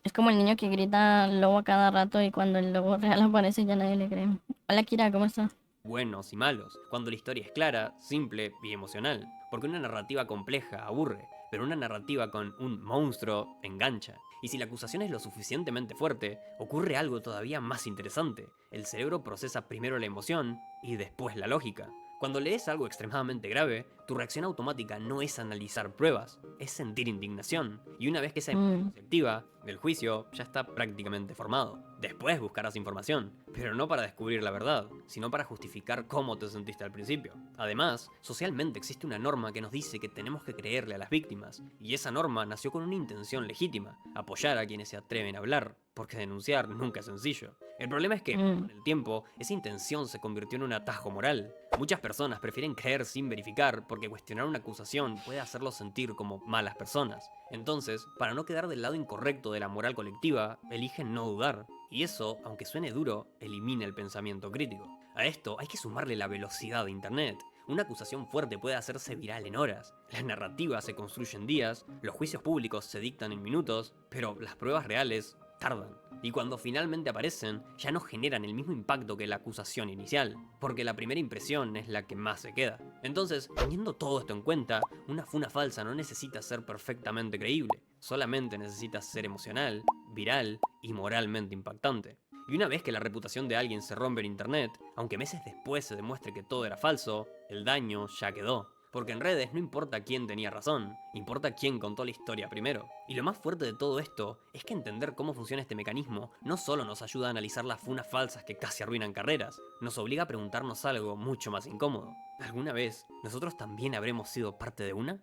Es como el niño que grita lobo a cada rato y cuando el lobo real aparece ya nadie le cree. Hola Kira, ¿cómo estás? buenos y malos, cuando la historia es clara, simple y emocional. Porque una narrativa compleja aburre, pero una narrativa con un monstruo engancha. Y si la acusación es lo suficientemente fuerte, ocurre algo todavía más interesante. El cerebro procesa primero la emoción y después la lógica. Cuando lees algo extremadamente grave, tu reacción automática no es analizar pruebas, es sentir indignación. Y una vez que esa emoción se activa, el juicio ya está prácticamente formado. Después buscarás información, pero no para descubrir la verdad, sino para justificar cómo te sentiste al principio. Además, socialmente existe una norma que nos dice que tenemos que creerle a las víctimas, y esa norma nació con una intención legítima, apoyar a quienes se atreven a hablar, porque denunciar nunca es sencillo. El problema es que, con el tiempo, esa intención se convirtió en un atajo moral. Muchas personas prefieren creer sin verificar porque cuestionar una acusación puede hacerlos sentir como malas personas. Entonces, para no quedar del lado incorrecto de la moral colectiva, eligen no dudar. Y eso, aunque suene duro, elimina el pensamiento crítico. A esto hay que sumarle la velocidad de Internet. Una acusación fuerte puede hacerse viral en horas. La narrativa se construye en días, los juicios públicos se dictan en minutos, pero las pruebas reales tardan. Y cuando finalmente aparecen, ya no generan el mismo impacto que la acusación inicial, porque la primera impresión es la que más se queda. Entonces, teniendo todo esto en cuenta, una funa falsa no necesita ser perfectamente creíble, solamente necesita ser emocional, viral y moralmente impactante. Y una vez que la reputación de alguien se rompe en internet, aunque meses después se demuestre que todo era falso, el daño ya quedó. Porque en redes no importa quién tenía razón, importa quién contó la historia primero. Y lo más fuerte de todo esto es que entender cómo funciona este mecanismo no solo nos ayuda a analizar las funas falsas que casi arruinan carreras, nos obliga a preguntarnos algo mucho más incómodo. ¿Alguna vez nosotros también habremos sido parte de una?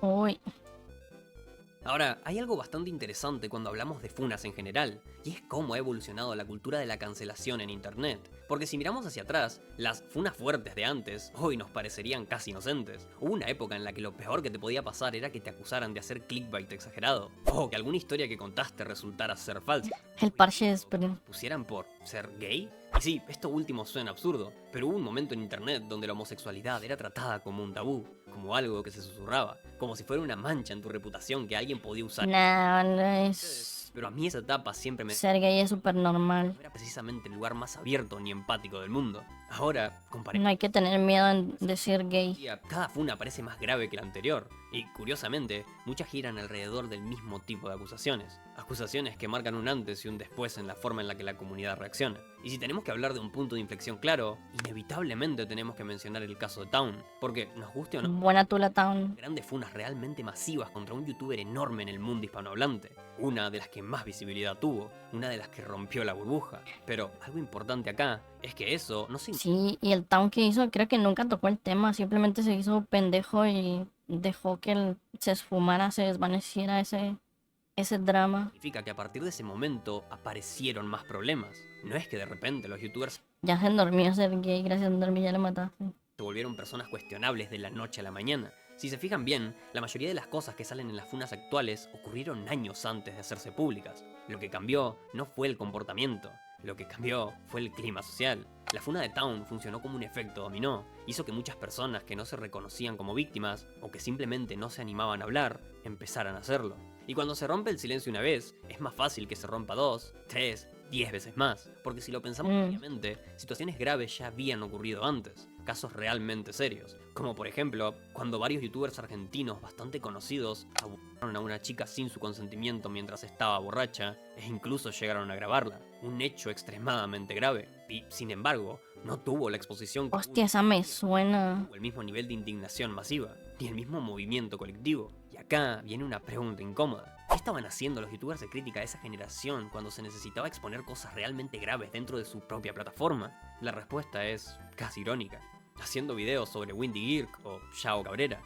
Uy, Ahora, hay algo bastante interesante cuando hablamos de funas en general, y es cómo ha evolucionado la cultura de la cancelación en internet. Porque si miramos hacia atrás, las funas fuertes de antes hoy nos parecerían casi inocentes. Hubo una época en la que lo peor que te podía pasar era que te acusaran de hacer clickbait exagerado, o que alguna historia que contaste resultara ser falsa. el parche es... pero- ¿Pusieran por ser gay? Y sí, esto último suena absurdo, pero hubo un momento en internet donde la homosexualidad era tratada como un tabú, como algo que se susurraba, como si fuera una mancha en tu reputación que alguien podía usar. No es... Pero a mí esa etapa siempre me... Ser gay es súper normal. no era precisamente el lugar más abierto ni empático del mundo. Ahora, comparé No hay que tener miedo en decir gay. cada funa parece más grave que la anterior, y curiosamente, muchas giran alrededor del mismo tipo de acusaciones. Acusaciones que marcan un antes y un después en la forma en la que la comunidad reacciona. Y si tenemos que hablar de un punto de inflexión claro, inevitablemente tenemos que mencionar el caso de Town, porque nos guste o no, Buena Tula Town. grandes funas realmente masivas contra un youtuber enorme en el mundo hispanohablante. Una de las que más visibilidad tuvo, una de las que rompió la burbuja. Pero algo importante acá es que eso no significa Sí, y el Town que hizo creo que nunca tocó el tema, simplemente se hizo pendejo y dejó que se esfumara, se desvaneciera ese drama. que a partir de ese momento aparecieron más problemas. No es que de repente los youtubers Ya se dormía ser gay, gracias a dormir ya lo mataste. se volvieron personas cuestionables de la noche a la mañana. Si se fijan bien, la mayoría de las cosas que salen en las funas actuales ocurrieron años antes de hacerse públicas. Lo que cambió no fue el comportamiento, lo que cambió fue el clima social. La funa de Town funcionó como un efecto dominó, hizo que muchas personas que no se reconocían como víctimas o que simplemente no se animaban a hablar, empezaran a hacerlo. Y cuando se rompe el silencio una vez, es más fácil que se rompa 2, 3, 10 veces más, porque si lo pensamos fríamente, situaciones graves ya habían ocurrido antes, casos realmente serios, como por ejemplo, cuando varios youtubers argentinos bastante conocidos abusaron a una chica sin su consentimiento mientras estaba borracha, e incluso llegaron a grabarla, un hecho extremadamente grave, y sin embargo, no tuvo la exposición que Hostia, esa me suena. o el mismo nivel de indignación masiva, ni el mismo movimiento colectivo. Y acá viene una pregunta incómoda. ¿Qué estaban haciendo los youtubers de crítica de esa generación cuando se necesitaba exponer cosas realmente graves dentro de su propia plataforma? La respuesta es casi irónica. Haciendo videos sobre Windy Girk o Yao Cabrera.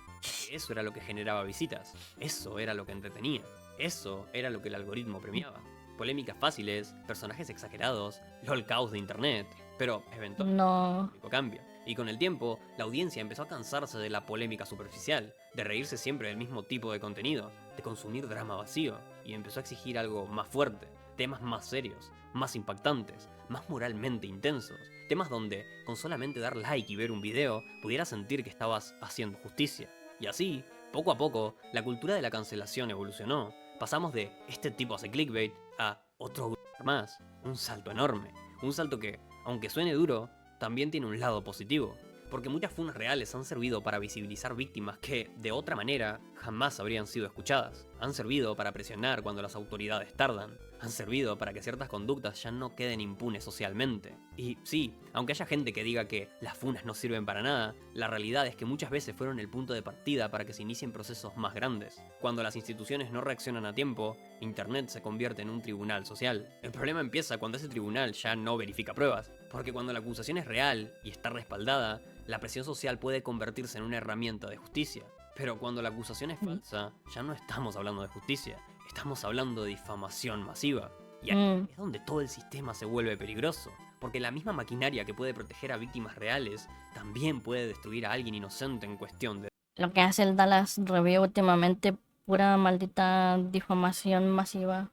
Eso era lo que generaba visitas. Eso era lo que entretenía. Eso era lo que el algoritmo premiaba. Polémicas fáciles, personajes exagerados, LOL caos de internet. Pero eventualmente No. público cambia. Y con el tiempo, la audiencia empezó a cansarse de la polémica superficial, de reírse siempre del mismo tipo de contenido, de consumir drama vacío, y empezó a exigir algo más fuerte, temas más serios, más impactantes, más moralmente intensos, temas donde, con solamente dar like y ver un video, pudieras sentir que estabas haciendo justicia. Y así, poco a poco, la cultura de la cancelación evolucionó. Pasamos de este tipo hace clickbait a otro más, un salto enorme, un salto que, aunque suene duro, también tiene un lado positivo, porque muchas funas reales han servido para visibilizar víctimas que, de otra manera, jamás habrían sido escuchadas. Han servido para presionar cuando las autoridades tardan. Han servido para que ciertas conductas ya no queden impunes socialmente. Y sí, aunque haya gente que diga que las funas no sirven para nada, la realidad es que muchas veces fueron el punto de partida para que se inicien procesos más grandes. Cuando las instituciones no reaccionan a tiempo, Internet se convierte en un tribunal social. El problema empieza cuando ese tribunal ya no verifica pruebas, porque cuando la acusación es real y está respaldada, la presión social puede convertirse en una herramienta de justicia. Pero cuando la acusación es falsa, ya no estamos hablando de justicia, estamos hablando de difamación masiva. Y aquí es donde todo el sistema se vuelve peligroso, porque la misma maquinaria que puede proteger a víctimas reales, también puede destruir a alguien inocente en cuestión de Lo que hace el Dallas Review últimamente, pura maldita difamación masiva.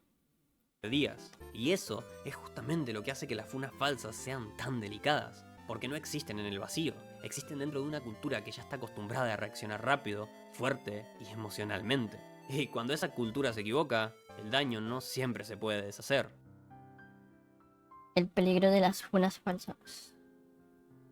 días. Y eso es justamente lo que hace que las funas falsas sean tan delicadas, porque no existen en el vacío, existen dentro de una cultura que ya está acostumbrada a reaccionar rápido, fuerte y emocionalmente. Y cuando esa cultura se equivoca, el daño no siempre se puede deshacer. El peligro de las funas falsas.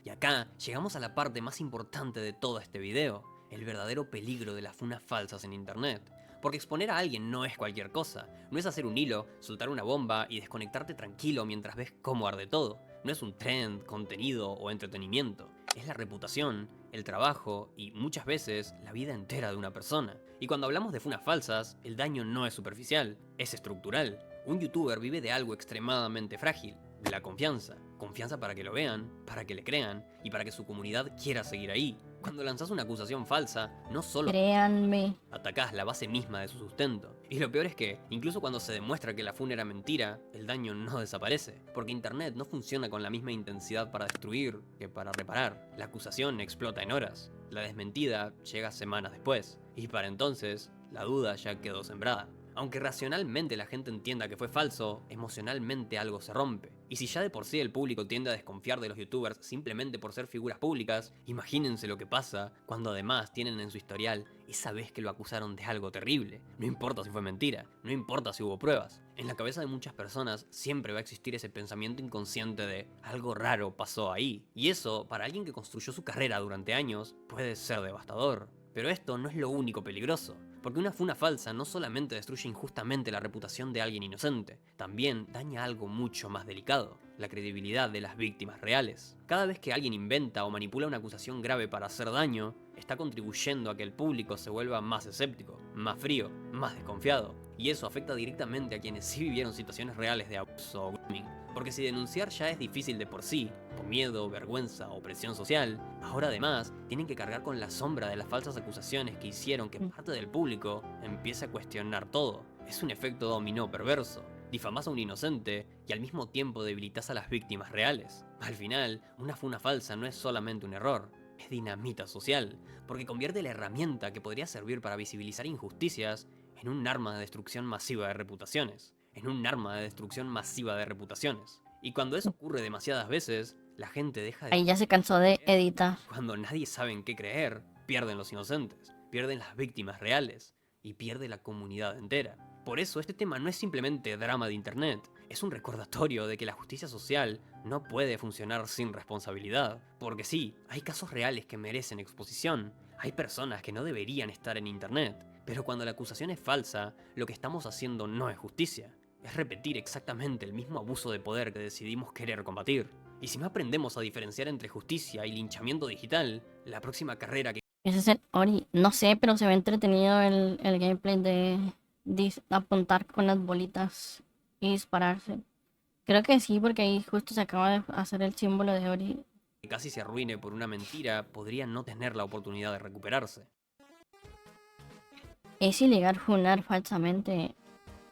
Y acá llegamos a la parte más importante de todo este video, el verdadero peligro de las funas falsas en internet. Porque exponer a alguien no es cualquier cosa, no es hacer un hilo, soltar una bomba y desconectarte tranquilo mientras ves cómo arde todo. No es un trend, contenido o entretenimiento. Es la reputación, el trabajo y muchas veces la vida entera de una persona. Y cuando hablamos de funas falsas, el daño no es superficial, es estructural. Un youtuber vive de algo extremadamente frágil, de la confianza. Confianza para que lo vean, para que le crean y para que su comunidad quiera seguir ahí. Cuando lanzas una acusación falsa, no solo Créanme. atacás la base misma de su sustento. Y lo peor es que, incluso cuando se demuestra que la funa era mentira, el daño no desaparece. Porque internet no funciona con la misma intensidad para destruir que para reparar. La acusación explota en horas. La desmentida llega semanas después. Y para entonces, la duda ya quedó sembrada. Aunque racionalmente la gente entienda que fue falso, emocionalmente algo se rompe. Y si ya de por sí el público tiende a desconfiar de los youtubers simplemente por ser figuras públicas, imagínense lo que pasa cuando además tienen en su historial esa vez que lo acusaron de algo terrible. No importa si fue mentira, no importa si hubo pruebas. En la cabeza de muchas personas siempre va a existir ese pensamiento inconsciente de algo raro pasó ahí. Y eso, para alguien que construyó su carrera durante años, puede ser devastador. Pero esto no es lo único peligroso. Porque una funa falsa no solamente destruye injustamente la reputación de alguien inocente, también daña algo mucho más delicado, la credibilidad de las víctimas reales. Cada vez que alguien inventa o manipula una acusación grave para hacer daño, está contribuyendo a que el público se vuelva más escéptico, más frío, más desconfiado. Y eso afecta directamente a quienes sí vivieron situaciones reales de abuso o grooming. Porque si denunciar ya es difícil de por sí, por miedo, vergüenza o presión social, ahora además tienen que cargar con la sombra de las falsas acusaciones que hicieron que parte del público empiece a cuestionar todo. Es un efecto dominó perverso. Difamás a un inocente y al mismo tiempo debilitas a las víctimas reales. Al final, una funa falsa no es solamente un error, es dinamita social, porque convierte la herramienta que podría servir para visibilizar injusticias en un arma de destrucción masiva de reputaciones. Y cuando eso ocurre demasiadas veces, la gente deja de... Ahí ya se cansó de editar. Cuando nadie sabe en qué creer, pierden los inocentes, pierden las víctimas reales y pierde la comunidad entera. Por eso este tema no es simplemente drama de internet, es un recordatorio de que la justicia social no puede funcionar sin responsabilidad. Porque sí, hay casos reales que merecen exposición, hay personas que no deberían estar en internet, pero cuando la acusación es falsa, lo que estamos haciendo no es justicia, es repetir exactamente el mismo abuso de poder que decidimos querer combatir. Y si no aprendemos a diferenciar entre justicia y linchamiento digital, la próxima carrera que Ese es el Ori. No sé, pero se ve entretenido el gameplay de apuntar con las bolitas y dispararse. Creo que sí, porque ahí justo se acaba de hacer el símbolo de Ori. casi se arruine por una mentira podría no tener la oportunidad de recuperarse. Es ilegal funar falsamente.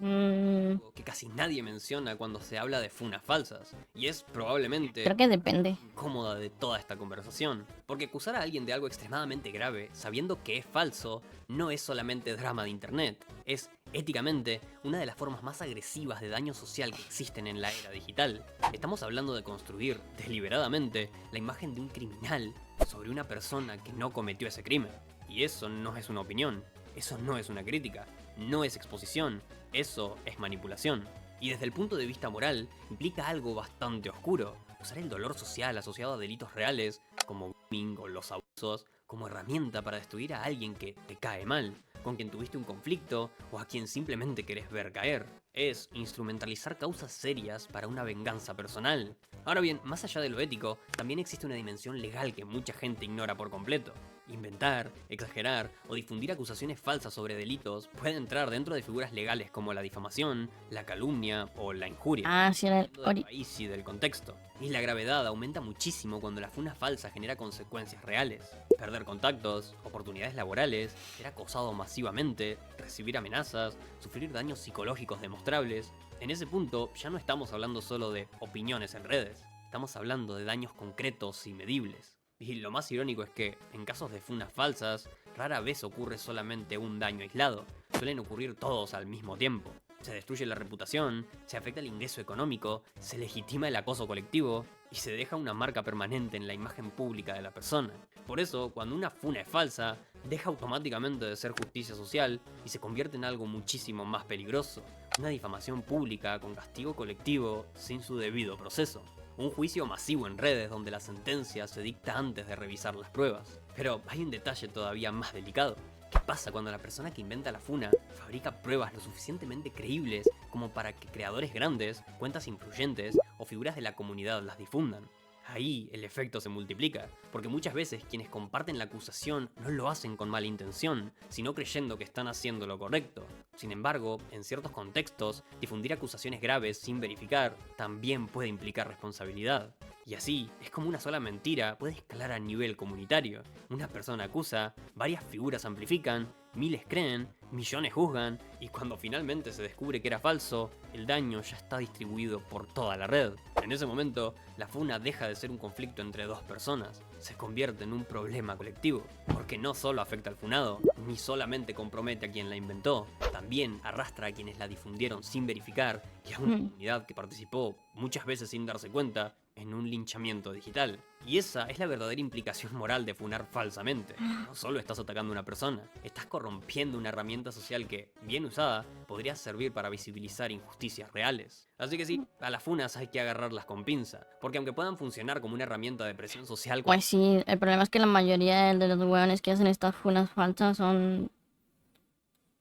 Que casi nadie menciona cuando se habla de funas falsas, y es probablemente Creo que depende. incómoda de toda esta conversación, porque acusar a alguien de algo extremadamente grave, sabiendo que es falso, no es solamente drama de internet, es éticamente una de las formas más agresivas de daño social que existen en la era digital. Estamos hablando de construir deliberadamente la imagen de un criminal sobre una persona que no cometió ese crimen, y eso no es una opinión, eso no es una crítica, no es exposición, eso es manipulación. Y desde el punto de vista moral, implica algo bastante oscuro. Usar el dolor social asociado a delitos reales, como grooming o los abusos, como herramienta para destruir a alguien que te cae mal. con quien tuviste un conflicto o a quien simplemente querés ver caer. Es instrumentalizar causas serias para una venganza personal. Ahora bien, más allá de lo ético, también existe una dimensión legal que mucha gente ignora por completo. Inventar, exagerar o difundir acusaciones falsas sobre delitos puede entrar dentro de figuras legales como la difamación, la calumnia o la injuria. Ah, sí, era el Dependiendo del país y del contexto. Y la gravedad aumenta muchísimo cuando la funa falsa genera consecuencias reales. Perder contactos, oportunidades laborales, ser acosado masivamente, recibir amenazas, sufrir daños psicológicos demostrables. En ese punto ya no estamos hablando solo de opiniones en redes, estamos hablando de daños concretos y medibles. Y lo más irónico es que, en casos de funas falsas, rara vez ocurre solamente un daño aislado, suelen ocurrir todos al mismo tiempo. Se destruye la reputación, se afecta el ingreso económico, se legitima el acoso colectivo y se deja una marca permanente en la imagen pública de la persona. Por eso, cuando una funa es falsa, deja automáticamente de ser justicia social y se convierte en algo muchísimo más peligroso, una difamación pública con castigo colectivo sin su debido proceso. Un juicio masivo en redes donde la sentencia se dicta antes de revisar las pruebas. Pero hay un detalle todavía más delicado. ¿Qué pasa cuando la persona que inventa la funa fabrica pruebas lo suficientemente creíbles como para que creadores grandes, cuentas influyentes o figuras de la comunidad las difundan? Ahí el efecto se multiplica, porque muchas veces quienes comparten la acusación no lo hacen con mala intención, sino creyendo que están haciendo lo correcto. Sin embargo, en ciertos contextos, difundir acusaciones graves sin verificar también puede implicar responsabilidad. Y así, es como una sola mentira puede escalar a nivel comunitario. Una persona acusa, varias figuras amplifican, miles creen, millones juzgan, y cuando finalmente se descubre que era falso, el daño ya está distribuido por toda la red. En ese momento, la funa deja de ser un conflicto entre dos personas, se convierte en un problema colectivo, porque no solo afecta al funado, ni solamente compromete a quien la inventó, también arrastra a quienes la difundieron sin verificar y a una comunidad que participó, muchas veces sin darse cuenta, en un linchamiento digital. Y esa es la verdadera implicación moral de funar falsamente. No solo estás atacando a una persona, estás corrompiendo una herramienta social que, bien usada, podría servir para visibilizar injusticias reales. Así que sí, a las funas hay que agarrarlas con pinza, porque aunque puedan funcionar como una herramienta de presión social, Pues sí, el problema es que la mayoría de los hueones que hacen estas funas falsas son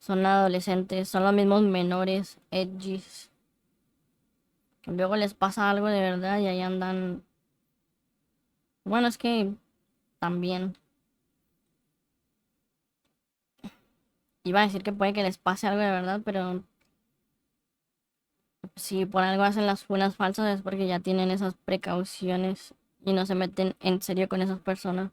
adolescentes, son los mismos menores, edgys. Que luego les pasa algo de verdad y ahí andan. Bueno, es que también. Iba a decir que puede que les pase algo de verdad, pero si por algo hacen las funas falsas es porque ya tienen esas precauciones y no se meten en serio con esas personas.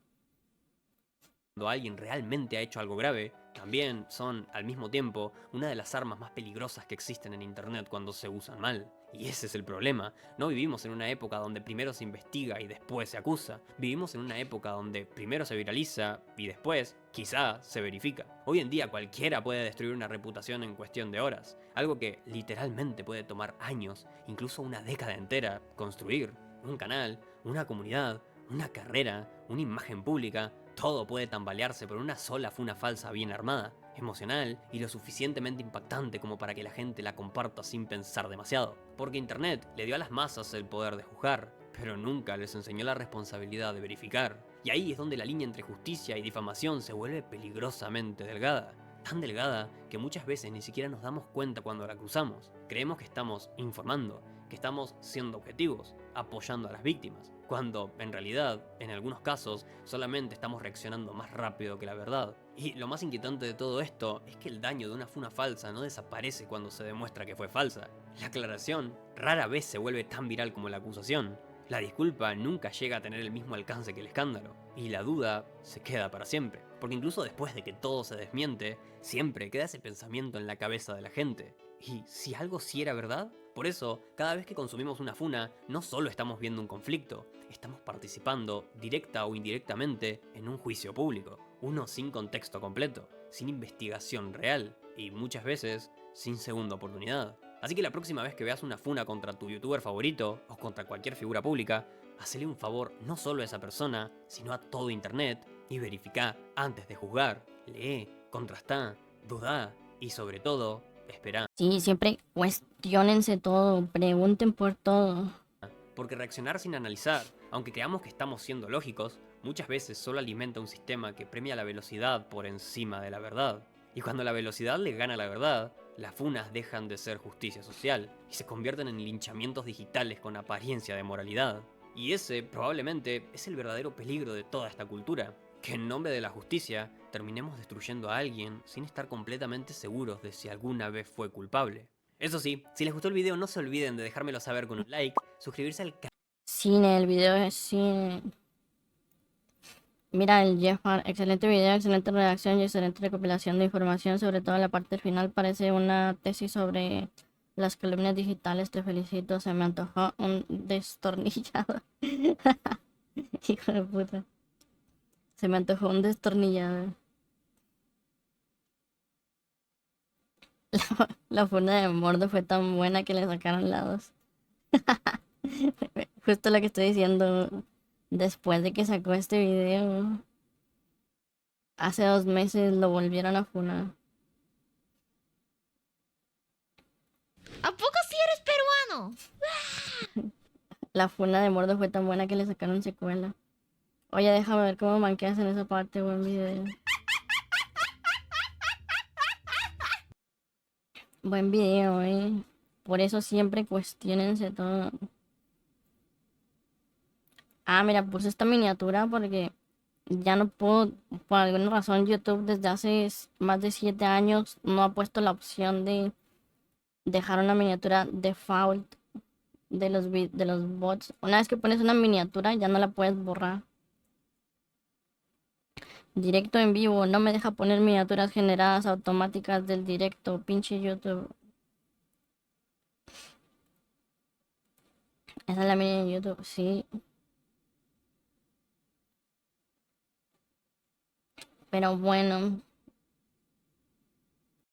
cuando alguien realmente ha hecho algo grave, también son, al mismo tiempo, una de las armas más peligrosas que existen en internet cuando se usan mal. Y ese es el problema. No vivimos en una época donde primero se investiga y después se acusa. Vivimos en una época donde primero se viraliza y después, quizá, se verifica. Hoy en día cualquiera puede destruir una reputación en cuestión de horas. Algo que literalmente puede tomar años, incluso una década entera, construir. Un canal, una comunidad, una carrera, una imagen pública. Todo puede tambalearse por una sola funa falsa bien armada, emocional y lo suficientemente impactante como para que la gente la comparta sin pensar demasiado. Porque internet le dio a las masas el poder de juzgar, pero nunca les enseñó la responsabilidad de verificar. Y ahí es donde la línea entre justicia y difamación se vuelve peligrosamente delgada. Tan delgada que muchas veces ni siquiera nos damos cuenta cuando la cruzamos. Creemos que estamos informando, que estamos siendo objetivos, apoyando a las víctimas, cuando en realidad, en algunos casos, solamente estamos reaccionando más rápido que la verdad. Y lo más inquietante de todo esto es que el daño de una funa falsa no desaparece cuando se demuestra que fue falsa. La aclaración rara vez se vuelve tan viral como la acusación. La disculpa nunca llega a tener el mismo alcance que el escándalo, y la duda se queda para siempre, porque incluso después de que todo se desmiente, siempre queda ese pensamiento en la cabeza de la gente. ¿Y si algo sí era verdad? Por eso, cada vez que consumimos una funa, no solo estamos viendo un conflicto, estamos participando, directa o indirectamente, en un juicio público, uno sin contexto completo, sin investigación real, y muchas veces, sin segunda oportunidad. Así que la próxima vez que veas una funa contra tu youtuber favorito o contra cualquier figura pública, hacele un favor no solo a esa persona, sino a todo internet y verifica antes de juzgar. Lee, contrastá, dudá y sobre todo, esperá. Sí, siempre cuestionense todo, pregunten por todo. Porque reaccionar sin analizar, aunque creamos que estamos siendo lógicos, muchas veces solo alimenta un sistema que premia la velocidad por encima de la verdad. Y cuando la velocidad le gana la verdad, las funas dejan de ser justicia social y se convierten en linchamientos digitales con apariencia de moralidad. Y ese, probablemente, es el verdadero peligro de toda esta cultura. Que en nombre de la justicia terminemos destruyendo a alguien sin estar completamente seguros de si alguna vez fue culpable. Eso sí, si les gustó el video no se olviden de dejármelo saber con un like, suscribirse al canal. Cine, el video es cine. Mira el Jeffar, excelente video, excelente redacción y excelente recopilación de información, sobre todo la parte final parece una tesis sobre las calumnias digitales, te felicito, se me antojó un destornillador. Hijo de puta. Se me antojó un destornillador. La funda de Mordo fue tan buena que le sacaron lados. Justo lo que estoy diciendo. Después de que sacó este video, hace 2 meses lo volvieron a funar. ¿A poco sí eres peruano? La funa de Mordo fue tan buena que le sacaron secuela. Oye, déjame ver cómo manqueas en esa parte, buen video. Buen video, Por eso siempre cuestionense todo. Ah, mira, puse esta miniatura porque ya no puedo, por alguna razón YouTube desde hace más de 7 años no ha puesto la opción de dejar una miniatura default de los bots. Una vez que pones una miniatura ya no la puedes borrar. Directo en vivo, no me deja poner miniaturas generadas automáticas del directo, pinche YouTube. Esa es la mini de YouTube, sí. Pero bueno.